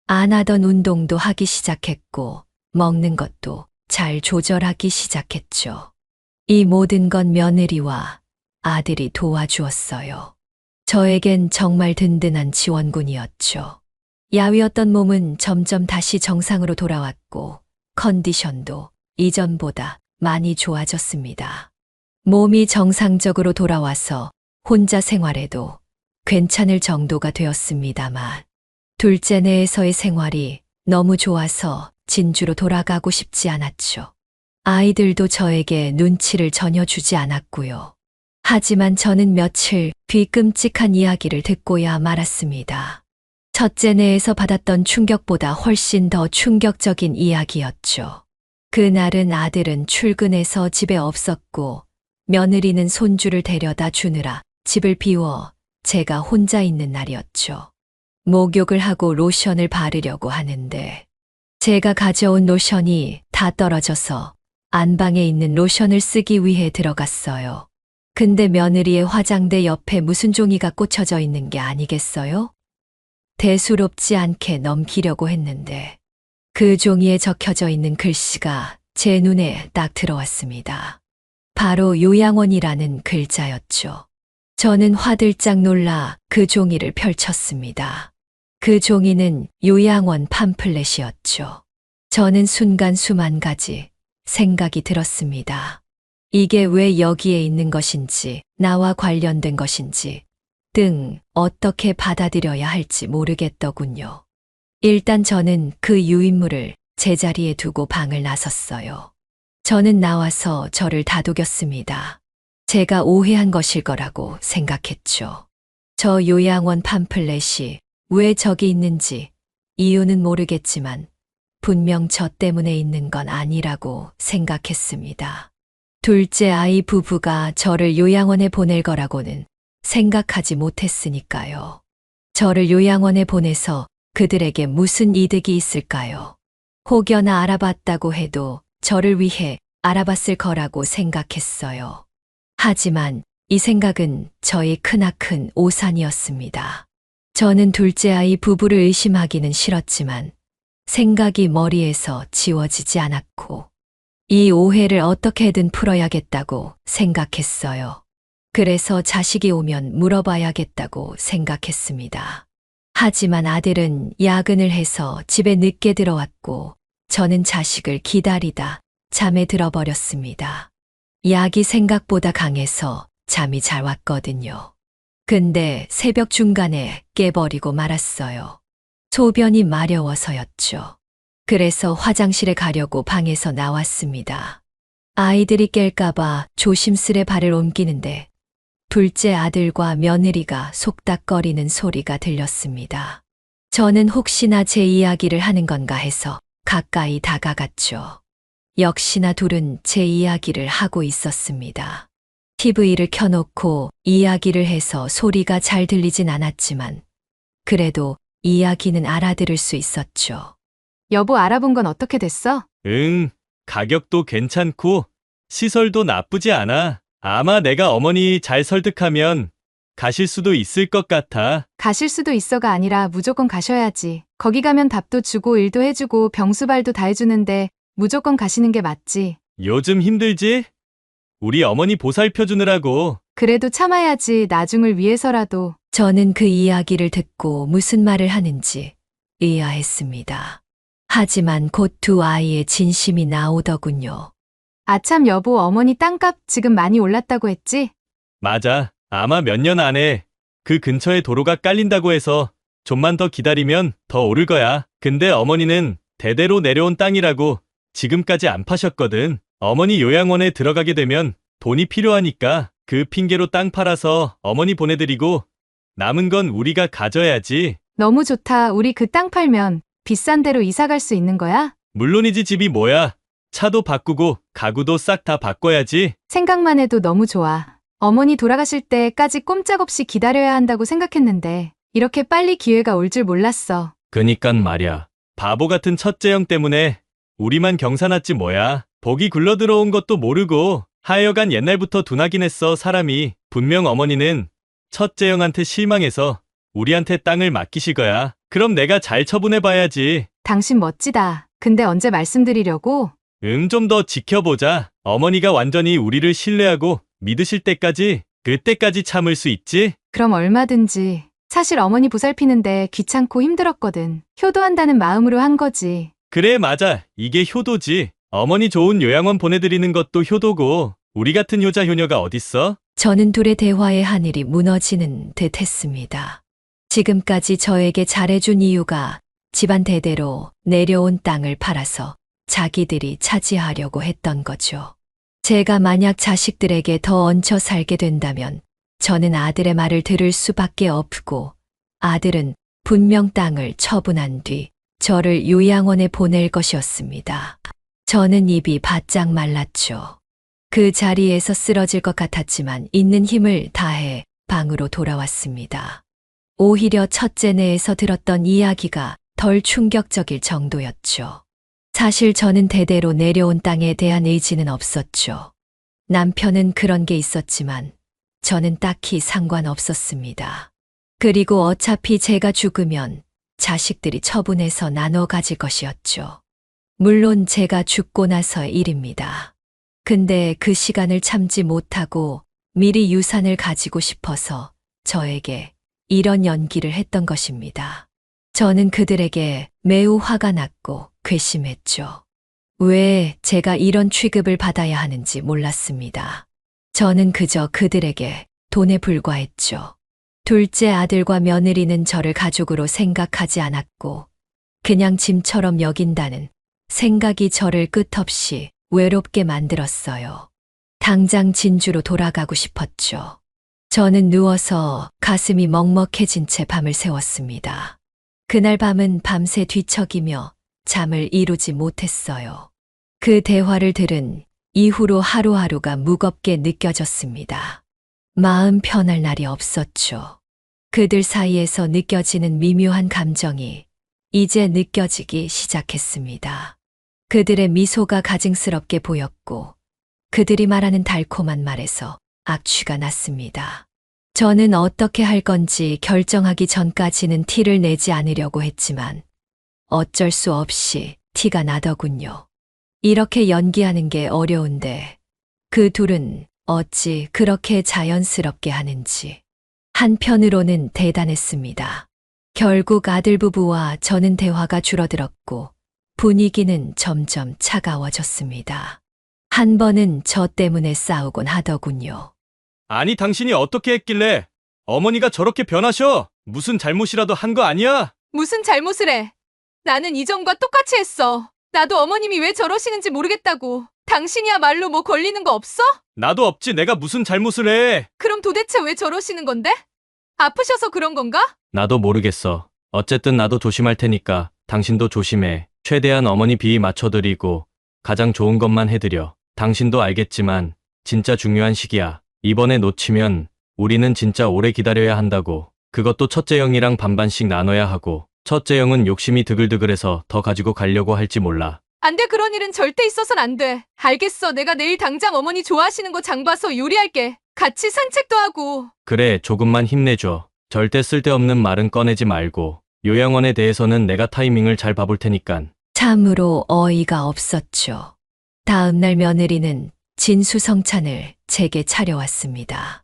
Speaker 4: 안 하던 운동도 하기 시작했고 먹는 것도 잘 조절하기 시작했죠. 이 모든 건 며느리와 아들이 도와주었어요. 저에겐 정말 든든한 지원군이었죠. 야위었던 몸은 점점 다시 정상으로 돌아왔고 컨디션도 이전보다 많이 좋아졌습니다. 몸이 정상적으로 돌아와서 혼자 생활해도 괜찮을 정도가 되었습니다만 둘째 내에서의 생활이 너무 좋아서 진주로 돌아가고 싶지 않았죠. 아이들도 저에게 눈치를 전혀 주지 않았고요. 하지만 저는 며칠 뒤 끔찍한 이야기를 듣고야 말았습니다. 첫째 내에서 받았던 충격보다 훨씬 더 충격적인 이야기였죠. 그날은 아들은 출근해서 집에 없었고 며느리는 손주를 데려다 주느라 집을 비워 제가 혼자 있는 날이었죠. 목욕을 하고 로션을 바르려고 하는데 제가 가져온 로션이 다 떨어져서 안방에 있는 로션을 쓰기 위해 들어갔어요. 근데 며느리의 화장대 옆에 무슨 종이가 꽂혀져 있는 게 아니겠어요? 대수롭지 않게 넘기려고 했는데 그 종이에 적혀져 있는 글씨가 제 눈에 딱 들어왔습니다. 바로 요양원이라는 글자였죠. 저는 화들짝 놀라 그 종이를 펼쳤습니다. 그 종이는 요양원 팜플렛이었죠. 저는 순간 수만 가지 생각이 들었습니다. 이게 왜 여기에 있는 것인지, 나와 관련된 것인지 등 어떻게 받아들여야 할지 모르겠더군요. 일단 저는 그 유인물을 제자리에 두고 방을 나섰어요. 저는 나와서 저를 다독였습니다. 제가 오해한 것일 거라고 생각했죠. 저 요양원 팜플렛이 왜 저기 있는지 이유는 모르겠지만 분명 저 때문에 있는 건 아니라고 생각했습니다. 둘째 아이 부부가 저를 요양원에 보낼 거라고는 생각하지 못했으니까요. 저를 요양원에 보내서 그들에게 무슨 이득이 있을까요? 혹여나 알아봤다고 해도 저를 위해 알아봤을 거라고 생각했어요. 하지만 이 생각은 저의 크나큰 오산이었습니다. 저는 둘째 아이 부부를 의심하기는 싫었지만 생각이 머리에서 지워지지 않았고 이 오해를 어떻게든 풀어야겠다고 생각했어요. 그래서 자식이 오면 물어봐야겠다고 생각했습니다. 하지만 아들은 야근을 해서 집에 늦게 들어왔고 저는 자식을 기다리다 잠에 들어버렸습니다. 약이 생각보다 강해서 잠이 잘 왔거든요. 근데 새벽 중간에 깨버리고 말았어요. 소변이 마려워서였죠. 그래서 화장실에 가려고 방에서 나왔습니다. 아이들이 깰까봐 조심스레 발을 옮기는데 둘째 아들과 며느리가 속닥거리는 소리가 들렸습니다. 저는 혹시나 제 이야기를 하는 건가 해서 가까이 다가갔죠. 역시나 둘은 제 이야기를 하고 있었습니다. TV를 켜놓고 이야기를 해서 소리가 잘 들리진 않았지만 그래도 이야기는 알아들을 수 있었죠.
Speaker 3: 여보, 알아본 건 어떻게 됐어?
Speaker 5: 가격도 괜찮고 시설도 나쁘지 않아. 아마 내가 어머니 잘 설득하면 가실 수도 있을 것 같아.
Speaker 6: 가실 수도 있어가 아니라 무조건 가셔야지. 거기 가면 밥도 주고 일도 해주고 병수발도 다 해주는데 무조건 가시는 게 맞지.
Speaker 5: 요즘 힘들지? 우리 어머니 보살펴 주느라고.
Speaker 6: 그래도 참아야지. 나중을 위해서라도.
Speaker 4: 저는 그 이야기를 듣고 무슨 말을 하는지 의아했습니다. 하지만 곧 두 아이의 진심이 나오더군요.
Speaker 6: 아참 여보, 어머니 땅값 지금 많이 올랐다고 했지?
Speaker 5: 맞아. 아마 몇 년 안에 그 근처에 도로가 깔린다고 해서 좀만 더 기다리면 더 오를 거야. 근데 어머니는 대대로 내려온 땅이라고 지금까지 안 파셨거든. 어머니 요양원에 들어가게 되면 돈이 필요하니까 그 핑계로 땅 팔아서 어머니 보내드리고 남은 건 우리가 가져야지.
Speaker 6: 너무 좋다. 우리 그 땅 팔면 비싼 데로 이사 갈 수 있는 거야?
Speaker 5: 물론이지. 집이 뭐야. 차도 바꾸고 가구도 싹 다 바꿔야지.
Speaker 6: 생각만 해도 너무 좋아. 어머니 돌아가실 때까지 꼼짝없이 기다려야 한다고 생각했는데 이렇게 빨리 기회가 올 줄 몰랐어.
Speaker 5: 그니깐 말야. 바보 같은 첫째 형 때문에 우리만 경사났지 뭐야. 복이 굴러들어온 것도 모르고 하여간 옛날부터 둔하긴 했어, 사람이. 분명 어머니는 첫째 형한테 실망해서 우리한테 땅을 맡기실 거야. 그럼 내가 잘 처분해봐야지.
Speaker 6: 당신 멋지다. 근데 언제 말씀드리려고?
Speaker 5: 좀 더 지켜보자. 어머니가 완전히 우리를 신뢰하고 믿으실 때까지 그때까지 참을 수 있지?
Speaker 6: 그럼 얼마든지. 사실 어머니 보살피는데 귀찮고 힘들었거든. 효도한다는 마음으로 한 거지.
Speaker 5: 그래, 맞아. 이게 효도지. 어머니 좋은 요양원 보내드리는 것도 효도고, 우리 같은 효자 효녀가 어딨어?
Speaker 4: 저는 둘의 대화의 하늘이 무너지는 듯 했습니다. 지금까지 저에게 잘해준 이유가 집안 대대로 내려온 땅을 팔아서 자기들이 차지하려고 했던 거죠. 제가 만약 자식들에게 더 얹혀 살게 된다면 저는 아들의 말을 들을 수밖에 없고 아들은 분명 땅을 처분한 뒤 저를 요양원에 보낼 것이었습니다. 저는 입이 바짝 말랐죠. 그 자리에서 쓰러질 것 같았지만 있는 힘을 다해 방으로 돌아왔습니다. 오히려 첫째 내에서 들었던 이야기가 덜 충격적일 정도였죠. 사실 저는 대대로 내려온 땅에 대한 의지는 없었죠. 남편은 그런 게 있었지만 저는 딱히 상관없었습니다. 그리고 어차피 제가 죽으면 자식들이 처분해서 나눠 가질 것이었죠. 물론 제가 죽고 나서의 일입니다. 근데 그 시간을 참지 못하고 미리 유산을 가지고 싶어서 저에게 이런 연기를 했던 것입니다. 저는 그들에게 매우 화가 났고 괘씸했죠. 왜 제가 이런 취급을 받아야 하는지 몰랐습니다. 저는 그저 그들에게 돈에 불과했죠. 둘째 아들과 며느리는 저를 가족으로 생각하지 않았고 그냥 짐처럼 여긴다는 생각이 저를 끝없이 외롭게 만들었어요. 당장 진주로 돌아가고 싶었죠. 저는 누워서 가슴이 먹먹해진 채 밤을 새웠습니다. 그날 밤은 밤새 뒤척이며 잠을 이루지 못했어요. 그 대화를 들은 이후로 하루하루가 무겁게 느껴졌습니다. 마음 편할 날이 없었죠. 그들 사이에서 느껴지는 미묘한 감정이 이제 느껴지기 시작했습니다. 그들의 미소가 가증스럽게 보였고 그들이 말하는 달콤한 말에서 악취가 났습니다. 저는 어떻게 할 건지 결정하기 전까지는 티를 내지 않으려고 했지만 어쩔 수 없이 티가 나더군요. 이렇게 연기하는 게 어려운데 그 둘은 어찌 그렇게 자연스럽게 하는지. 한편으로는 대단했습니다. 결국 아들 부부와 저는 대화가 줄어들었고 분위기는 점점 차가워졌습니다. 한 번은 저 때문에 싸우곤 하더군요.
Speaker 5: 아니, 당신이 어떻게 했길래 어머니가 저렇게 변하셔? 무슨 잘못이라도 한 거 아니야?
Speaker 6: 무슨 잘못을 해? 나는 이전과 똑같이 했어. 나도 어머님이 왜 저러시는지 모르겠다고. 당신이야말로 뭐 걸리는 거 없어?
Speaker 5: 나도 없지. 내가 무슨 잘못을 해?
Speaker 6: 그럼 도대체 왜 저러시는 건데? 아프셔서 그런 건가?
Speaker 5: 나도 모르겠어. 어쨌든 나도 조심할 테니까 당신도 조심해. 최대한 어머니 비위 맞춰드리고 가장 좋은 것만 해드려. 당신도 알겠지만 진짜 중요한 시기야. 이번에 놓치면 우리는 진짜 오래 기다려야 한다고. 그것도 첫째 형이랑 반반씩 나눠야 하고. 첫째 형은 욕심이 드글드글해서 더 가지고 가려고 할지 몰라.
Speaker 6: 안 돼, 그런 일은 절대 있어선 안 돼. 알겠어, 내가 내일 당장 어머니 좋아하시는 거 장 봐서 요리할게. 같이 산책도 하고.
Speaker 5: 그래, 조금만 힘내줘. 절대 쓸데없는 말은 꺼내지 말고. 요양원에 대해서는 내가 타이밍을 잘 봐볼 테니깐.
Speaker 4: 참으로 어이가 없었죠. 다음 날 며느리는 진수성찬을 제게 차려왔습니다.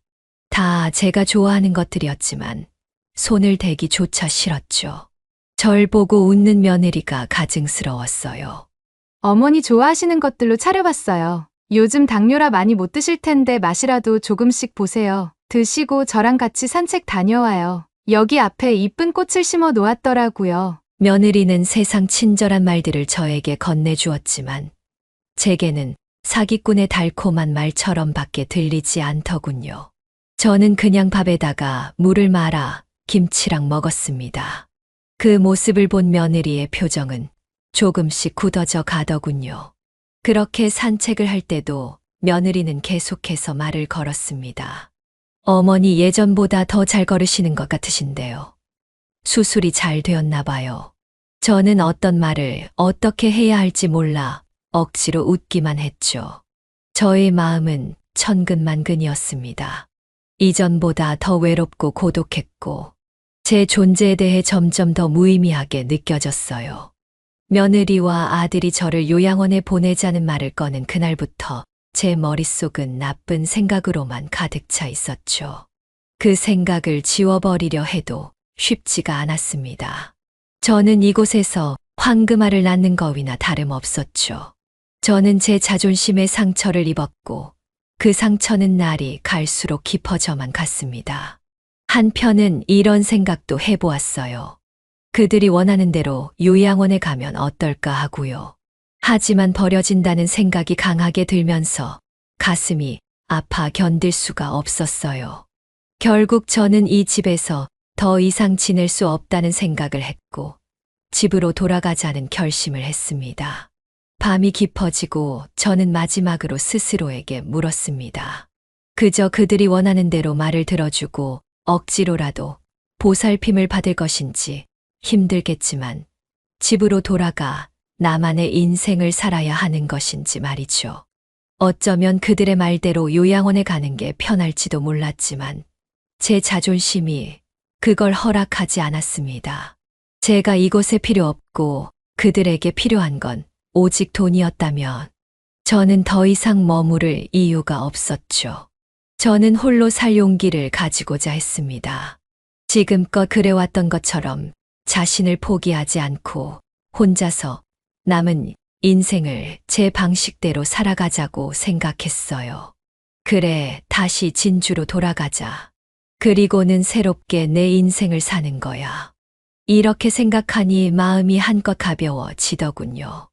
Speaker 4: 다 제가 좋아하는 것들이었지만 손을 대기조차 싫었죠. 절 보고 웃는 며느리가 가증스러웠어요.
Speaker 6: 어머니 좋아하시는 것들로 차려봤어요. 요즘 당뇨라 많이 못 드실 텐데 맛이라도 조금씩 보세요. 드시고 저랑 같이 산책 다녀와요. 여기 앞에 이쁜 꽃을 심어 놓았더라고요.
Speaker 4: 며느리는 세상 친절한 말들을 저에게 건네주었지만 제게는 사기꾼의 달콤한 말처럼 밖에 들리지 않더군요. 저는 그냥 밥에다가 물을 말아 김치랑 먹었습니다. 그 모습을 본 며느리의 표정은 조금씩 굳어져 가더군요. 그렇게 산책을 할 때도 며느리는 계속해서 말을 걸었습니다. 어머니 예전보다 더 잘 걸으시는 것 같으신데요. 수술이 잘 되었나 봐요. 저는 어떤 말을 어떻게 해야 할지 몰라 억지로 웃기만 했죠. 저의 마음은 천근만근이었습니다. 이전보다 더 외롭고 고독했고 제 존재에 대해 점점 더 무의미하게 느껴졌어요. 며느리와 아들이 저를 요양원에 보내자는 말을 꺼낸 그날부터 제 머릿속은 나쁜 생각으로만 가득 차 있었죠. 그 생각을 지워버리려 해도 쉽지가 않았습니다. 저는 이곳에서 황금알을 낳는 거위나 다름없었죠. 저는 제 자존심의 상처를 입었고 그 상처는 날이 갈수록 깊어져만 갔습니다. 한편은 이런 생각도 해보았어요. 그들이 원하는 대로 요양원에 가면 어떨까 하고요. 하지만 버려진다는 생각이 강하게 들면서 가슴이 아파 견딜 수가 없었어요. 결국 저는 이 집에서 더 이상 지낼 수 없다는 생각을 했고 집으로 돌아가자는 결심을 했습니다. 밤이 깊어지고 저는 마지막으로 스스로에게 물었습니다. 그저 그들이 원하는 대로 말을 들어주고 억지로라도 보살핌을 받을 것인지 힘들겠지만 집으로 돌아가 나만의 인생을 살아야 하는 것인지 말이죠. 어쩌면 그들의 말대로 요양원에 가는 게 편할지도 몰랐지만 제 자존심이 그걸 허락하지 않았습니다. 제가 이곳에 필요 없고 그들에게 필요한 건 오직 돈이었다면 저는 더 이상 머무를 이유가 없었죠. 저는 홀로 살 용기를 가지고자 했습니다. 지금껏 그래왔던 것처럼 자신을 포기하지 않고 혼자서 남은 인생을 제 방식대로 살아가자고 생각했어요. 그래, 다시 진주로 돌아가자. 그리고는 새롭게 내 인생을 사는 거야. 이렇게 생각하니 마음이 한껏 가벼워지더군요.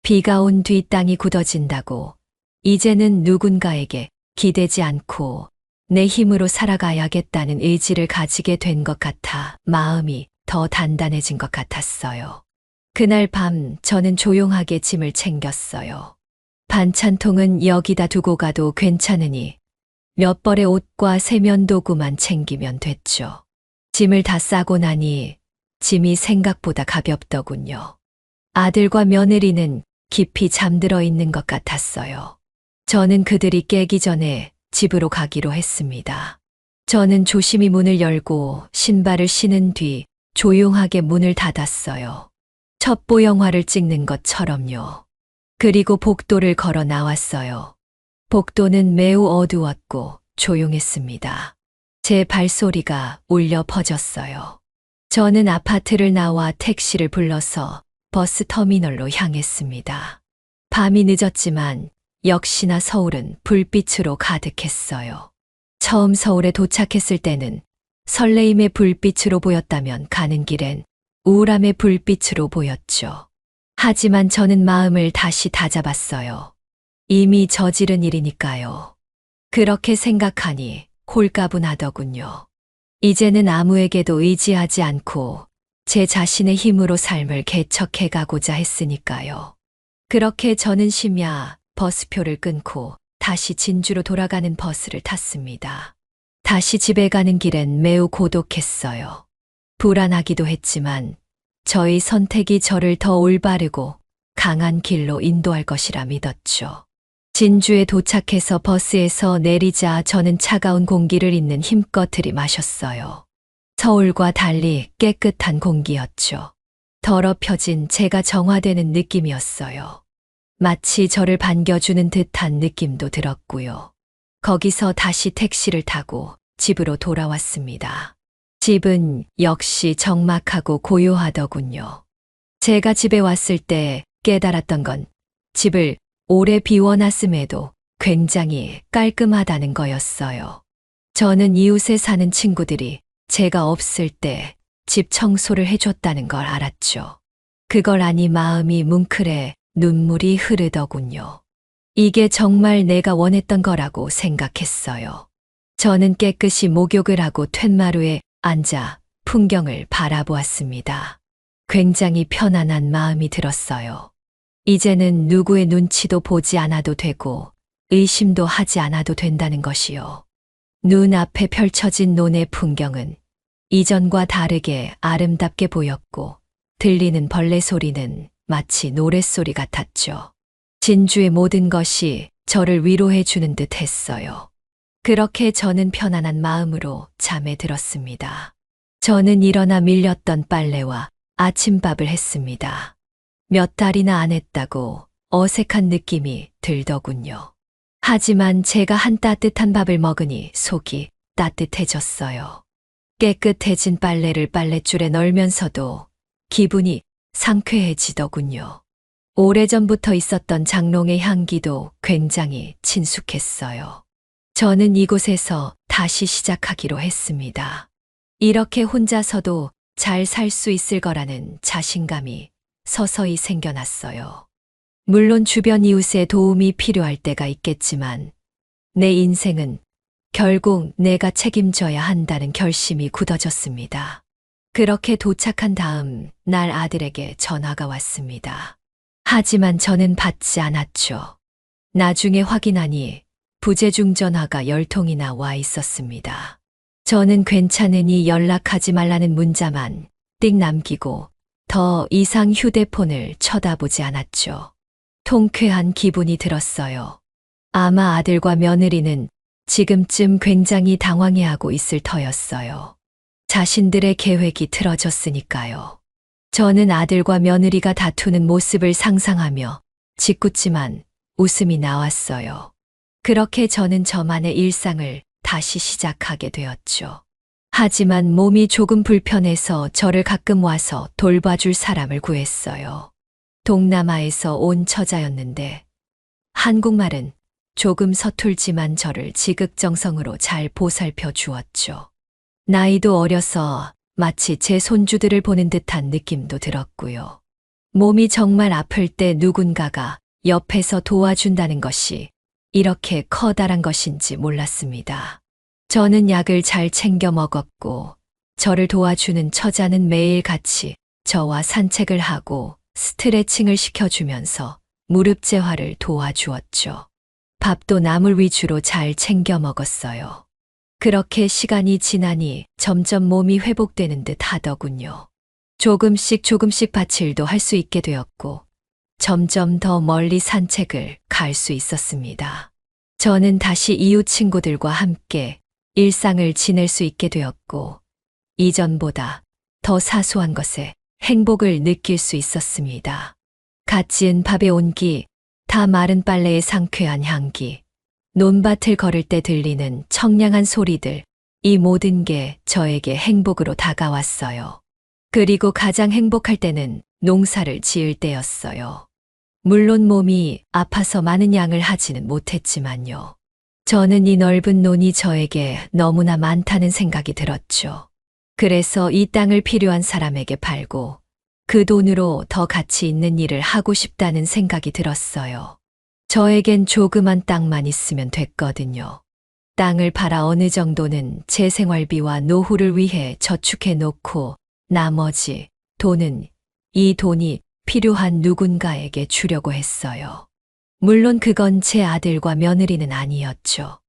Speaker 4: 비가 온 뒤 땅이 굳어진다고 이제는 누군가에게 기대지 않고 내 힘으로 살아가야겠다는 의지를 가지게 된 것 같아 마음이 더 단단해진 것 같았어요. 그날 밤 저는 조용하게 짐을 챙겼어요. 반찬통은 여기다 두고 가도 괜찮으니 몇 벌의 옷과 세면도구만 챙기면 됐죠. 짐을 다 싸고 나니 짐이 생각보다 가볍더군요. 아들과 며느리는 깊이 잠들어 있는 것 같았어요. 저는 그들이 깨기 전에 집으로 가기로 했습니다. 저는 조심히 문을 열고 신발을 신은 뒤 조용하게 문을 닫았어요. 첩보 영화를 찍는 것처럼요. 그리고 복도를 걸어 나왔어요. 복도는 매우 어두웠고 조용했습니다. 제 발소리가 울려 퍼졌어요. 저는 아파트를 나와 택시를 불러서 버스 터미널로 향했습니다. 밤이 늦었지만 역시나 서울은 불빛으로 가득했어요. 처음 서울에 도착했을 때는 설레임의 불빛으로 보였다면 가는 길엔 우울함의 불빛으로 보였죠. 하지만 저는 마음을 다시 다잡았어요. 이미 저지른 일이니까요. 그렇게 생각하니 홀가분하더군요. 이제는 아무에게도 의지하지 않고 제 자신의 힘으로 삶을 개척해 가고자 했으니까요. 그렇게 저는 심야 버스표를 끊고 다시 진주로 돌아가는 버스를 탔습니다. 다시 집에 가는 길엔 매우 고독했어요. 불안하기도 했지만 저의 선택이 저를 더 올바르고 강한 길로 인도할 것이라 믿었죠. 진주에 도착해서 버스에서 내리자 저는 차가운 공기를 있는 힘껏 들이마셨어요. 서울과 달리 깨끗한 공기였죠. 더럽혀진 제가 정화되는 느낌이었어요. 마치 저를 반겨주는 듯한 느낌도 들었고요. 거기서 다시 택시를 타고 집으로 돌아왔습니다. 집은 역시 적막하고 고요하더군요. 제가 집에 왔을 때 깨달았던 건 집을 오래 비워놨음에도 굉장히 깔끔하다는 거였어요. 저는 이웃에 사는 친구들이 제가 없을 때 집 청소를 해줬다는 걸 알았죠. 그걸 아니 마음이 뭉클해 눈물이 흐르더군요. 이게 정말 내가 원했던 거라고 생각했어요. 저는 깨끗이 목욕을 하고 툇마루에 앉아 풍경을 바라보았습니다. 굉장히 편안한 마음이 들었어요. 이제는 누구의 눈치도 보지 않아도 되고 의심도 하지 않아도 된다는 것이요. 눈앞에 펼쳐진 논의 풍경은 이전과 다르게 아름답게 보였고 들리는 벌레 소리는 마치 노랫소리 같았죠. 진주의 모든 것이 저를 위로해 주는 듯 했어요. 그렇게 저는 편안한 마음으로 잠에 들었습니다. 저는 일어나 밀렸던 빨래와 아침밥을 했습니다. 몇 달이나 안 했다고 어색한 느낌이 들더군요. 하지만 제가 한 따뜻한 밥을 먹으니 속이 따뜻해졌어요. 깨끗해진 빨래를 빨랫줄에 널면서도 기분이 상쾌해지더군요. 오래전부터 있었던 장롱의 향기도 굉장히 친숙했어요. 저는 이곳에서 다시 시작하기로 했습니다. 이렇게 혼자서도 잘 살 수 있을 거라는 자신감이 서서히 생겨났어요. 물론 주변 이웃의 도움이 필요할 때가 있겠지만 내 인생은 결국 내가 책임져야 한다는 결심이 굳어졌습니다. 그렇게 도착한 다음 날 아들에게 전화가 왔습니다. 하지만 저는 받지 않았죠. 나중에 확인하니 부재중 전화가 10통이나 와 있었습니다. 저는 괜찮으니 연락하지 말라는 문자만 띡 남기고 더 이상 휴대폰을 쳐다보지 않았죠. 통쾌한 기분이 들었어요. 아마 아들과 며느리는 지금쯤 굉장히 당황해하고 있을 터였어요. 자신들의 계획이 틀어졌으니까요. 저는 아들과 며느리가 다투는 모습을 상상하며 짓궂지만 웃음이 나왔어요. 그렇게 저는 저만의 일상을 다시 시작하게 되었죠. 하지만 몸이 조금 불편해서 저를 가끔 와서 돌봐줄 사람을 구했어요. 동남아에서 온 처자였는데 한국말은 조금 서툴지만 저를 지극정성으로 잘 보살펴 주었죠. 나이도 어려서 마치 제 손주들을 보는 듯한 느낌도 들었고요. 몸이 정말 아플 때 누군가가 옆에서 도와준다는 것이 이렇게 커다란 것인지 몰랐습니다. 저는 약을 잘 챙겨 먹었고 저를 도와주는 처자는 매일 같이 저와 산책을 하고 스트레칭을 시켜주면서 무릎 재활을 도와주었죠. 밥도 나물 위주로 잘 챙겨 먹었어요. 그렇게 시간이 지나니 점점 몸이 회복되는 듯 하더군요. 조금씩 밭일도 할 수 있게 되었고 점점 더 멀리 산책을 갈 수 있었습니다. 저는 다시 이웃 친구들과 함께 일상을 지낼 수 있게 되었고 이전보다 더 사소한 것에 행복을 느낄 수 있었습니다. 갓 지은 밥의 온기, 다 마른 빨래의 상쾌한 향기, 논밭을 걸을 때 들리는 청량한 소리들, 이 모든 게 저에게 행복으로 다가왔어요. 그리고 가장 행복할 때는 농사를 지을 때였어요. 물론 몸이 아파서 많은 양을 하지는 못했지만요. 저는 이 넓은 논이 저에게 너무나 많다는 생각이 들었죠. 그래서 이 땅을 필요한 사람에게 팔고 그 돈으로 더 가치 있는 일을 하고 싶다는 생각이 들었어요. 저에겐 조그만 땅만 있으면 됐거든요. 땅을 팔아 어느 정도는 제 생활비와 노후를 위해 저축해 놓고 나머지 돈은 이 돈이 필요한 누군가에게 주려고 했어요. 물론 그건 제 아들과 며느리는 아니었죠.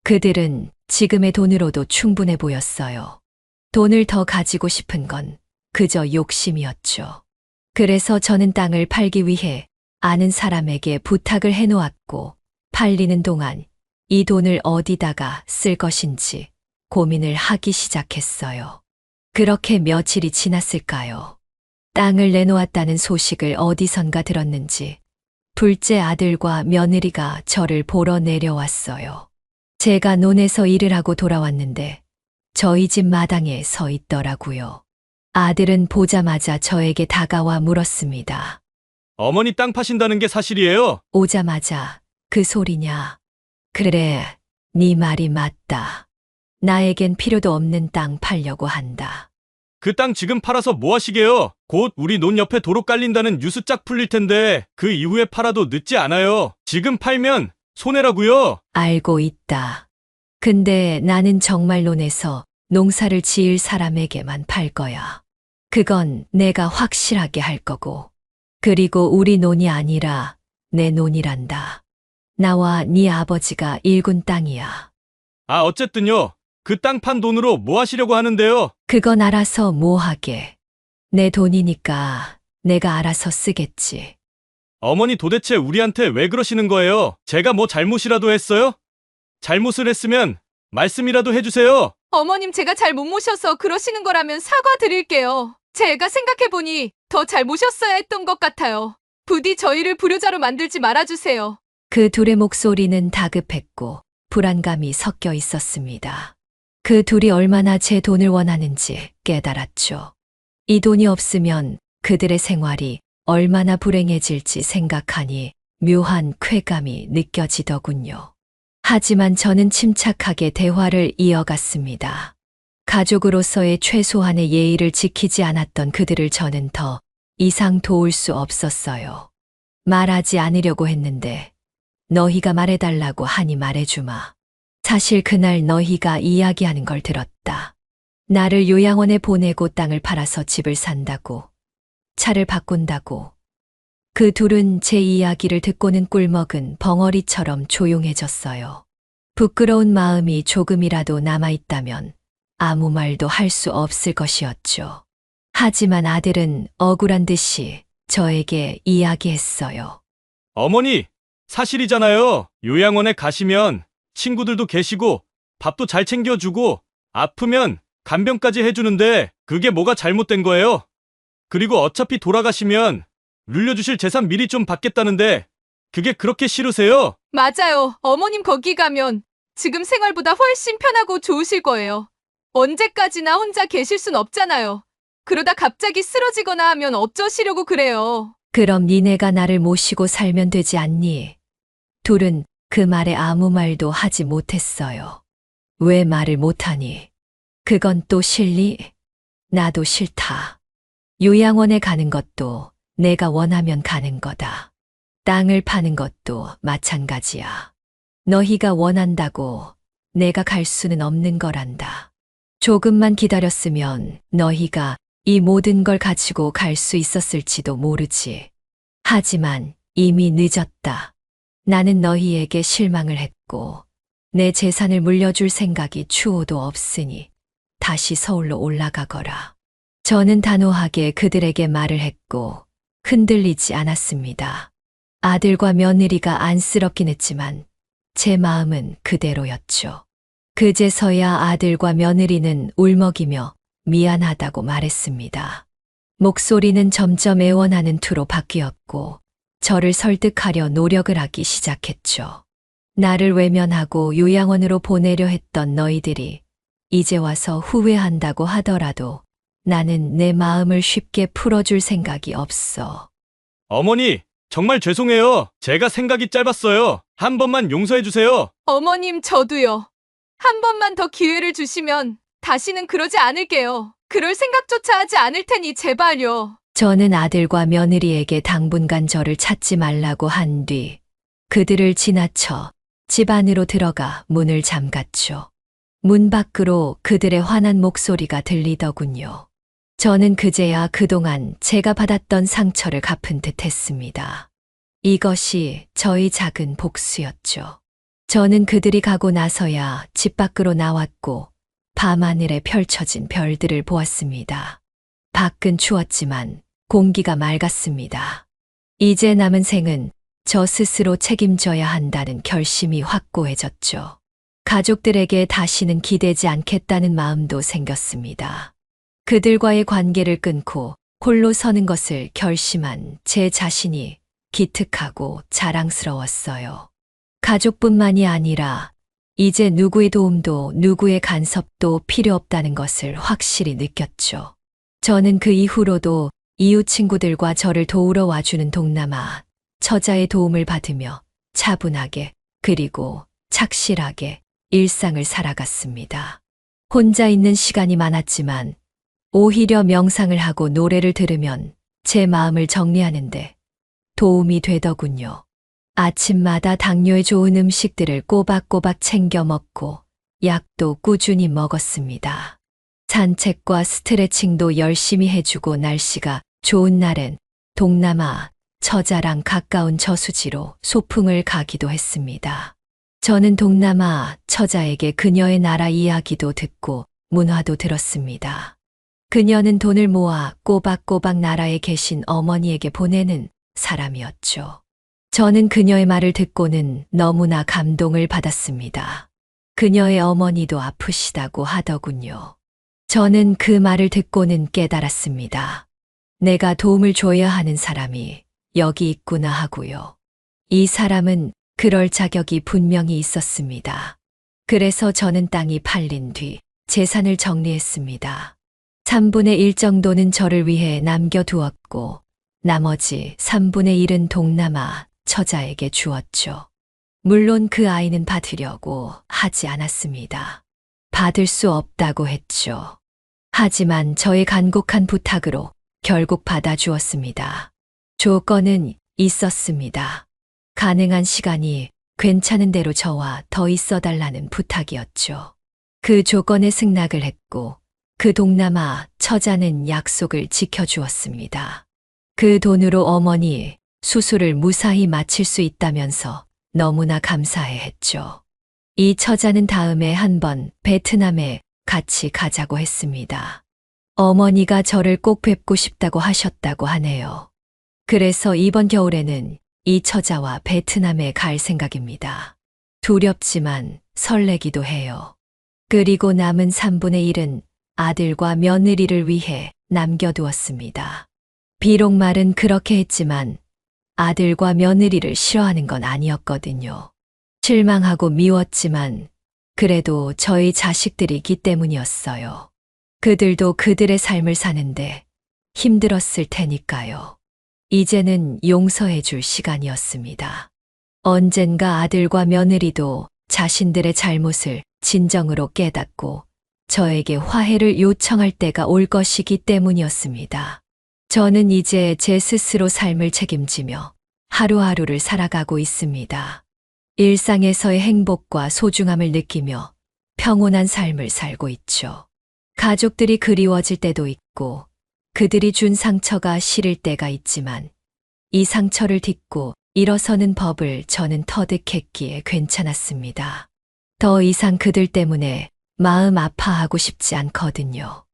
Speaker 4: 그들은 지금의 돈으로도 충분해 보였어요. 돈을 더 가지고 싶은 건 그저 욕심이었죠. 그래서 저는 땅을 팔기 위해 아는 사람에게 부탁을 해놓았고 팔리는 동안 이 돈을 어디다가 쓸 것인지 고민을 하기 시작했어요. 그렇게 며칠이 지났을까요? 땅을 내놓았다는 소식을 어디선가 들었는지 둘째 아들과 며느리가 저를 보러 내려왔어요. 제가 논에서 일을 하고 돌아왔는데 저희 집 마당에 서 있더라고요. 아들은 보자마자 저에게 다가와 물었습니다.
Speaker 5: 어머니 땅 파신다는 게 사실이에요?
Speaker 4: 오자마자 그 소리냐? 그래, 네 말이 맞다. 나에겐 필요도 없는 땅 팔려고 한다.
Speaker 5: 그 땅 지금 팔아서 뭐 하시게요? 곧 우리 논 옆에 도로 깔린다는 뉴스 쫙 풀릴 텐데 그 이후에 팔아도 늦지 않아요. 지금 팔면 손해라고요.
Speaker 4: 알고 있다. 근데 나는 정말 논에서 농사를 지을 사람에게만 팔 거야. 그건 내가 확실하게 할 거고. 그리고 우리 논이 아니라 내 논이란다. 나와 네 아버지가 일군 땅이야.
Speaker 5: 아, 어쨌든요. 그 땅 판 돈으로 뭐 하시려고 하는데요?
Speaker 4: 그건 알아서 뭐 하게. 내 돈이니까 내가 알아서 쓰겠지.
Speaker 5: 어머니 도대체 우리한테 왜 그러시는 거예요? 제가 뭐 잘못이라도 했어요? 잘못을 했으면 말씀이라도 해주세요.
Speaker 6: 어머님 제가 잘 못 모셔서 그러시는 거라면 사과드릴게요. 제가 생각해보니 더 잘 모셨어야 했던 것 같아요. 부디 저희를 불효자로 만들지 말아주세요.
Speaker 4: 그 둘의 목소리는 다급했고 불안감이 섞여 있었습니다. 그 둘이 얼마나 제 돈을 원하는지 깨달았죠. 이 돈이 없으면 그들의 생활이 얼마나 불행해질지 생각하니 묘한 쾌감이 느껴지더군요. 하지만 저는 침착하게 대화를 이어갔습니다. 가족으로서의 최소한의 예의를 지키지 않았던 그들을 저는 더 이상 도울 수 없었어요. 말하지 않으려고 했는데 너희가 말해달라고 하니 말해주마. 사실 그날 너희가 이야기하는 걸 들었다. 나를 요양원에 보내고 땅을 팔아서 집을 산다고, 차를 바꾼다고. 그 둘은 제 이야기를 듣고는 꿀먹은 벙어리처럼 조용해졌어요. 부끄러운 마음이 조금이라도 남아있다면 아무 말도 할 수 없을 것이었죠. 하지만 아들은 억울한 듯이 저에게 이야기했어요.
Speaker 5: 어머니, 사실이잖아요. 요양원에 가시면 친구들도 계시고 밥도 잘 챙겨주고 아프면 간병까지 해주는데 그게 뭐가 잘못된 거예요? 그리고 어차피 돌아가시면 물려주실 재산 미리 좀 받겠다는데 그게 그렇게 싫으세요?
Speaker 6: 맞아요. 어머님 거기 가면 지금 생활보다 훨씬 편하고 좋으실 거예요. 언제까지나 혼자 계실 순 없잖아요. 그러다 갑자기 쓰러지거나 하면 어쩌시려고 그래요.
Speaker 4: 그럼 니네가 나를 모시고 살면 되지 않니? 둘은 그 말에 아무 말도 하지 못했어요. 왜 말을 못하니? 그건 또 싫니? 나도 싫다. 요양원에 가는 것도 내가 원하면 가는 거다. 땅을 파는 것도 마찬가지야. 너희가 원한다고 내가 갈 수는 없는 거란다. 조금만 기다렸으면 너희가 이 모든 걸 가지고 갈 수 있었을지도 모르지. 하지만 이미 늦었다. 나는 너희에게 실망을 했고 내 재산을 물려줄 생각이 추호도 없으니 다시 서울로 올라가거라. 저는 단호하게 그들에게 말을 했고 흔들리지 않았습니다. 아들과 며느리가 안쓰럽긴 했지만 제 마음은 그대로였죠. 그제서야 아들과 며느리는 울먹이며 미안하다고 말했습니다. 목소리는 점점 애원하는 투로 바뀌었고 저를 설득하려 노력을 하기 시작했죠. 나를 외면하고 요양원으로 보내려 했던 너희들이 이제 와서 후회한다고 하더라도 나는 내 마음을 쉽게 풀어줄 생각이 없어.
Speaker 5: 어머니, 정말 죄송해요. 제가 생각이 짧았어요. 한 번만 용서해 주세요.
Speaker 6: 어머님 저도요. 한 번만 더 기회를 주시면 다시는 그러지 않을게요. 그럴 생각조차 하지 않을 테니 제발요.
Speaker 4: 저는 아들과 며느리에게 당분간 저를 찾지 말라고 한 뒤 그들을 지나쳐 집 안으로 들어가 문을 잠갔죠. 문 밖으로 그들의 화난 목소리가 들리더군요. 저는 그제야 그동안 제가 받았던 상처를 갚은 듯 했습니다. 이것이 저희 작은 복수였죠. 저는 그들이 가고 나서야 집 밖으로 나왔고 밤하늘에 펼쳐진 별들을 보았습니다. 밖은 추웠지만 공기가 맑았습니다. 이제 남은 생은 저 스스로 책임져야 한다는 결심이 확고해졌죠. 가족들에게 다시는 기대지 않겠다는 마음도 생겼습니다. 그들과의 관계를 끊고 홀로 서는 것을 결심한 제 자신이 기특하고 자랑스러웠어요. 가족뿐만이 아니라 이제 누구의 도움도 누구의 간섭도 필요 없다는 것을 확실히 느꼈죠. 저는 그 이후로도 이웃 친구들과 저를 도우러 와주는 동남아 처자의 도움을 받으며 차분하게 그리고 착실하게 일상을 살아갔습니다. 혼자 있는 시간이 많았지만 오히려 명상을 하고 노래를 들으면 제 마음을 정리하는데 도움이 되더군요. 아침마다 당뇨에 좋은 음식들을 꼬박꼬박 챙겨 먹고 약도 꾸준히 먹었습니다. 산책과 스트레칭도 열심히 해주고 날씨가 좋은 날엔 동남아 처자랑 가까운 저수지로 소풍을 가기도 했습니다. 저는 동남아 처자에게 그녀의 나라 이야기도 듣고 문화도 들었습니다. 그녀는 돈을 모아 꼬박꼬박 나라에 계신 어머니에게 보내는 사람이었죠. 저는 그녀의 말을 듣고는 너무나 감동을 받았습니다. 그녀의 어머니도 아프시다고 하더군요. 저는 그 말을 듣고는 깨달았습니다. 내가 도움을 줘야 하는 사람이 여기 있구나 하고요. 이 사람은 그럴 자격이 분명히 있었습니다. 그래서 저는 땅이 팔린 뒤 재산을 정리했습니다. 3분의 1 정도는 저를 위해 남겨두었고 나머지 3분의 1은 동남아 처자에게 주었죠. 물론 그 아이는 받으려고 하지 않았습니다. 받을 수 없다고 했죠. 하지만 저의 간곡한 부탁으로 결국 받아주었습니다. 조건은 있었습니다. 가능한 시간이 괜찮은 대로 저와 더 있어달라는 부탁이었죠. 그 조건에 승낙을 했고 그 동남아 처자는 약속을 지켜주었습니다. 그 돈으로 어머니 수술을 무사히 마칠 수 있다면서 너무나 감사해 했죠. 이 처자는 다음에 한번 베트남에 같이 가자고 했습니다. 어머니가 저를 꼭 뵙고 싶다고 하셨다고 하네요. 그래서 이번 겨울에는 이 처자와 베트남에 갈 생각입니다. 두렵지만 설레기도 해요. 그리고 남은 3분의 1은 아들과 며느리를 위해 남겨두었습니다. 비록 말은 그렇게 했지만 아들과 며느리를 싫어하는 건 아니었거든요. 실망하고 미웠지만 그래도 저희 자식들이기 때문이었어요. 그들도 그들의 삶을 사는데 힘들었을 테니까요. 이제는 용서해 줄 시간이었습니다. 언젠가 아들과 며느리도 자신들의 잘못을 진정으로 깨닫고 저에게 화해를 요청할 때가 올 것이기 때문이었습니다. 저는 이제 제 스스로 삶을 책임지며 하루하루를 살아가고 있습니다. 일상에서의 행복과 소중함을 느끼며 평온한 삶을 살고 있죠. 가족들이 그리워질 때도 있고 그들이 준 상처가 시릴 때가 있지만 이 상처를 딛고 일어서는 법을 저는 터득했기에 괜찮았습니다. 더 이상 그들 때문에 마음 아파하고 싶지 않거든요.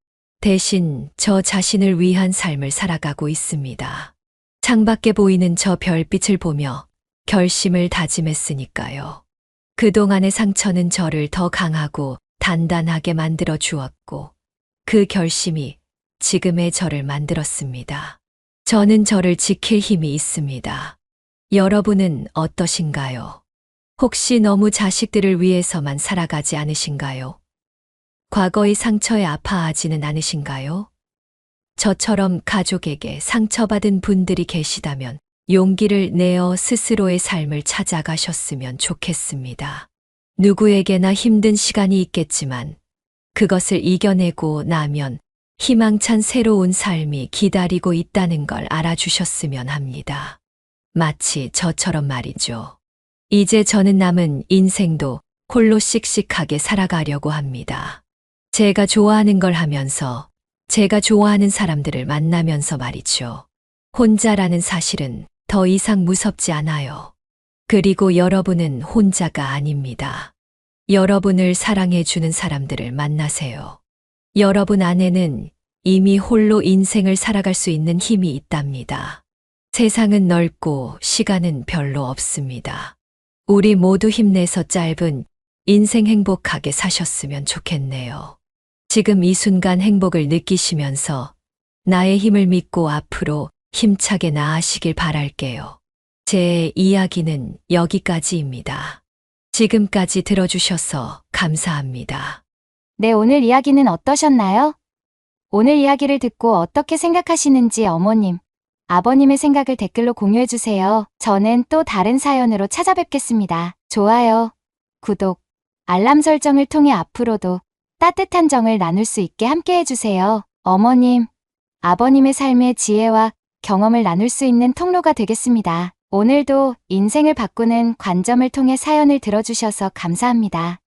Speaker 4: 대신 저 자신을 위한 삶을 살아가고 있습니다. 창밖에 보이는 저 별빛을 보며 결심을 다짐했으니까요. 그동안의 상처는 저를 더 강하고 단단하게 만들어 주었고 그 결심이 지금의 저를 만들었습니다. 저는 저를 지킬 힘이 있습니다. 여러분은 어떠신가요? 혹시 너무 자식들을 위해서만 살아가지 않으신가요? 과거의 상처에 아파하지는 않으신가요? 저처럼 가족에게 상처받은 분들이 계시다면 용기를 내어 스스로의 삶을 찾아가셨으면 좋겠습니다. 누구에게나 힘든 시간이 있겠지만 그것을 이겨내고 나면 희망찬 새로운 삶이 기다리고 있다는 걸 알아주셨으면 합니다. 마치 저처럼 말이죠. 이제 저는 남은 인생도 홀로 씩씩하게 살아가려고 합니다. 제가 좋아하는 걸 하면서 제가 좋아하는 사람들을 만나면서 말이죠. 혼자라는 사실은 더 이상 무섭지 않아요. 그리고 여러분은 혼자가 아닙니다. 여러분을 사랑해주는 사람들을 만나세요. 여러분 안에는 이미 홀로 인생을 살아갈 수 있는 힘이 있답니다. 세상은 넓고 시간은 별로 없습니다. 우리 모두 힘내서 짧은 인생 행복하게 사셨으면 좋겠네요. 지금 이 순간 행복을 느끼시면서 나의 힘을 믿고 앞으로 힘차게 나아가시길 바랄게요. 제 이야기는 여기까지입니다. 지금까지 들어주셔서 감사합니다.
Speaker 3: 네, 오늘 이야기는 어떠셨나요? 오늘 이야기를 듣고 어떻게 생각하시는지 어머님, 아버님의 생각을 댓글로 공유해주세요. 저는 또 다른 사연으로 찾아뵙겠습니다. 좋아요, 구독, 알람 설정을 통해 앞으로도 따뜻한 정을 나눌 수 있게 함께 해주세요. 어머님, 아버님의 삶의 지혜와 경험을 나눌 수 있는 통로가 되겠습니다. 오늘도 인생을 바꾸는 관점을 통해 사연을 들어주셔서 감사합니다.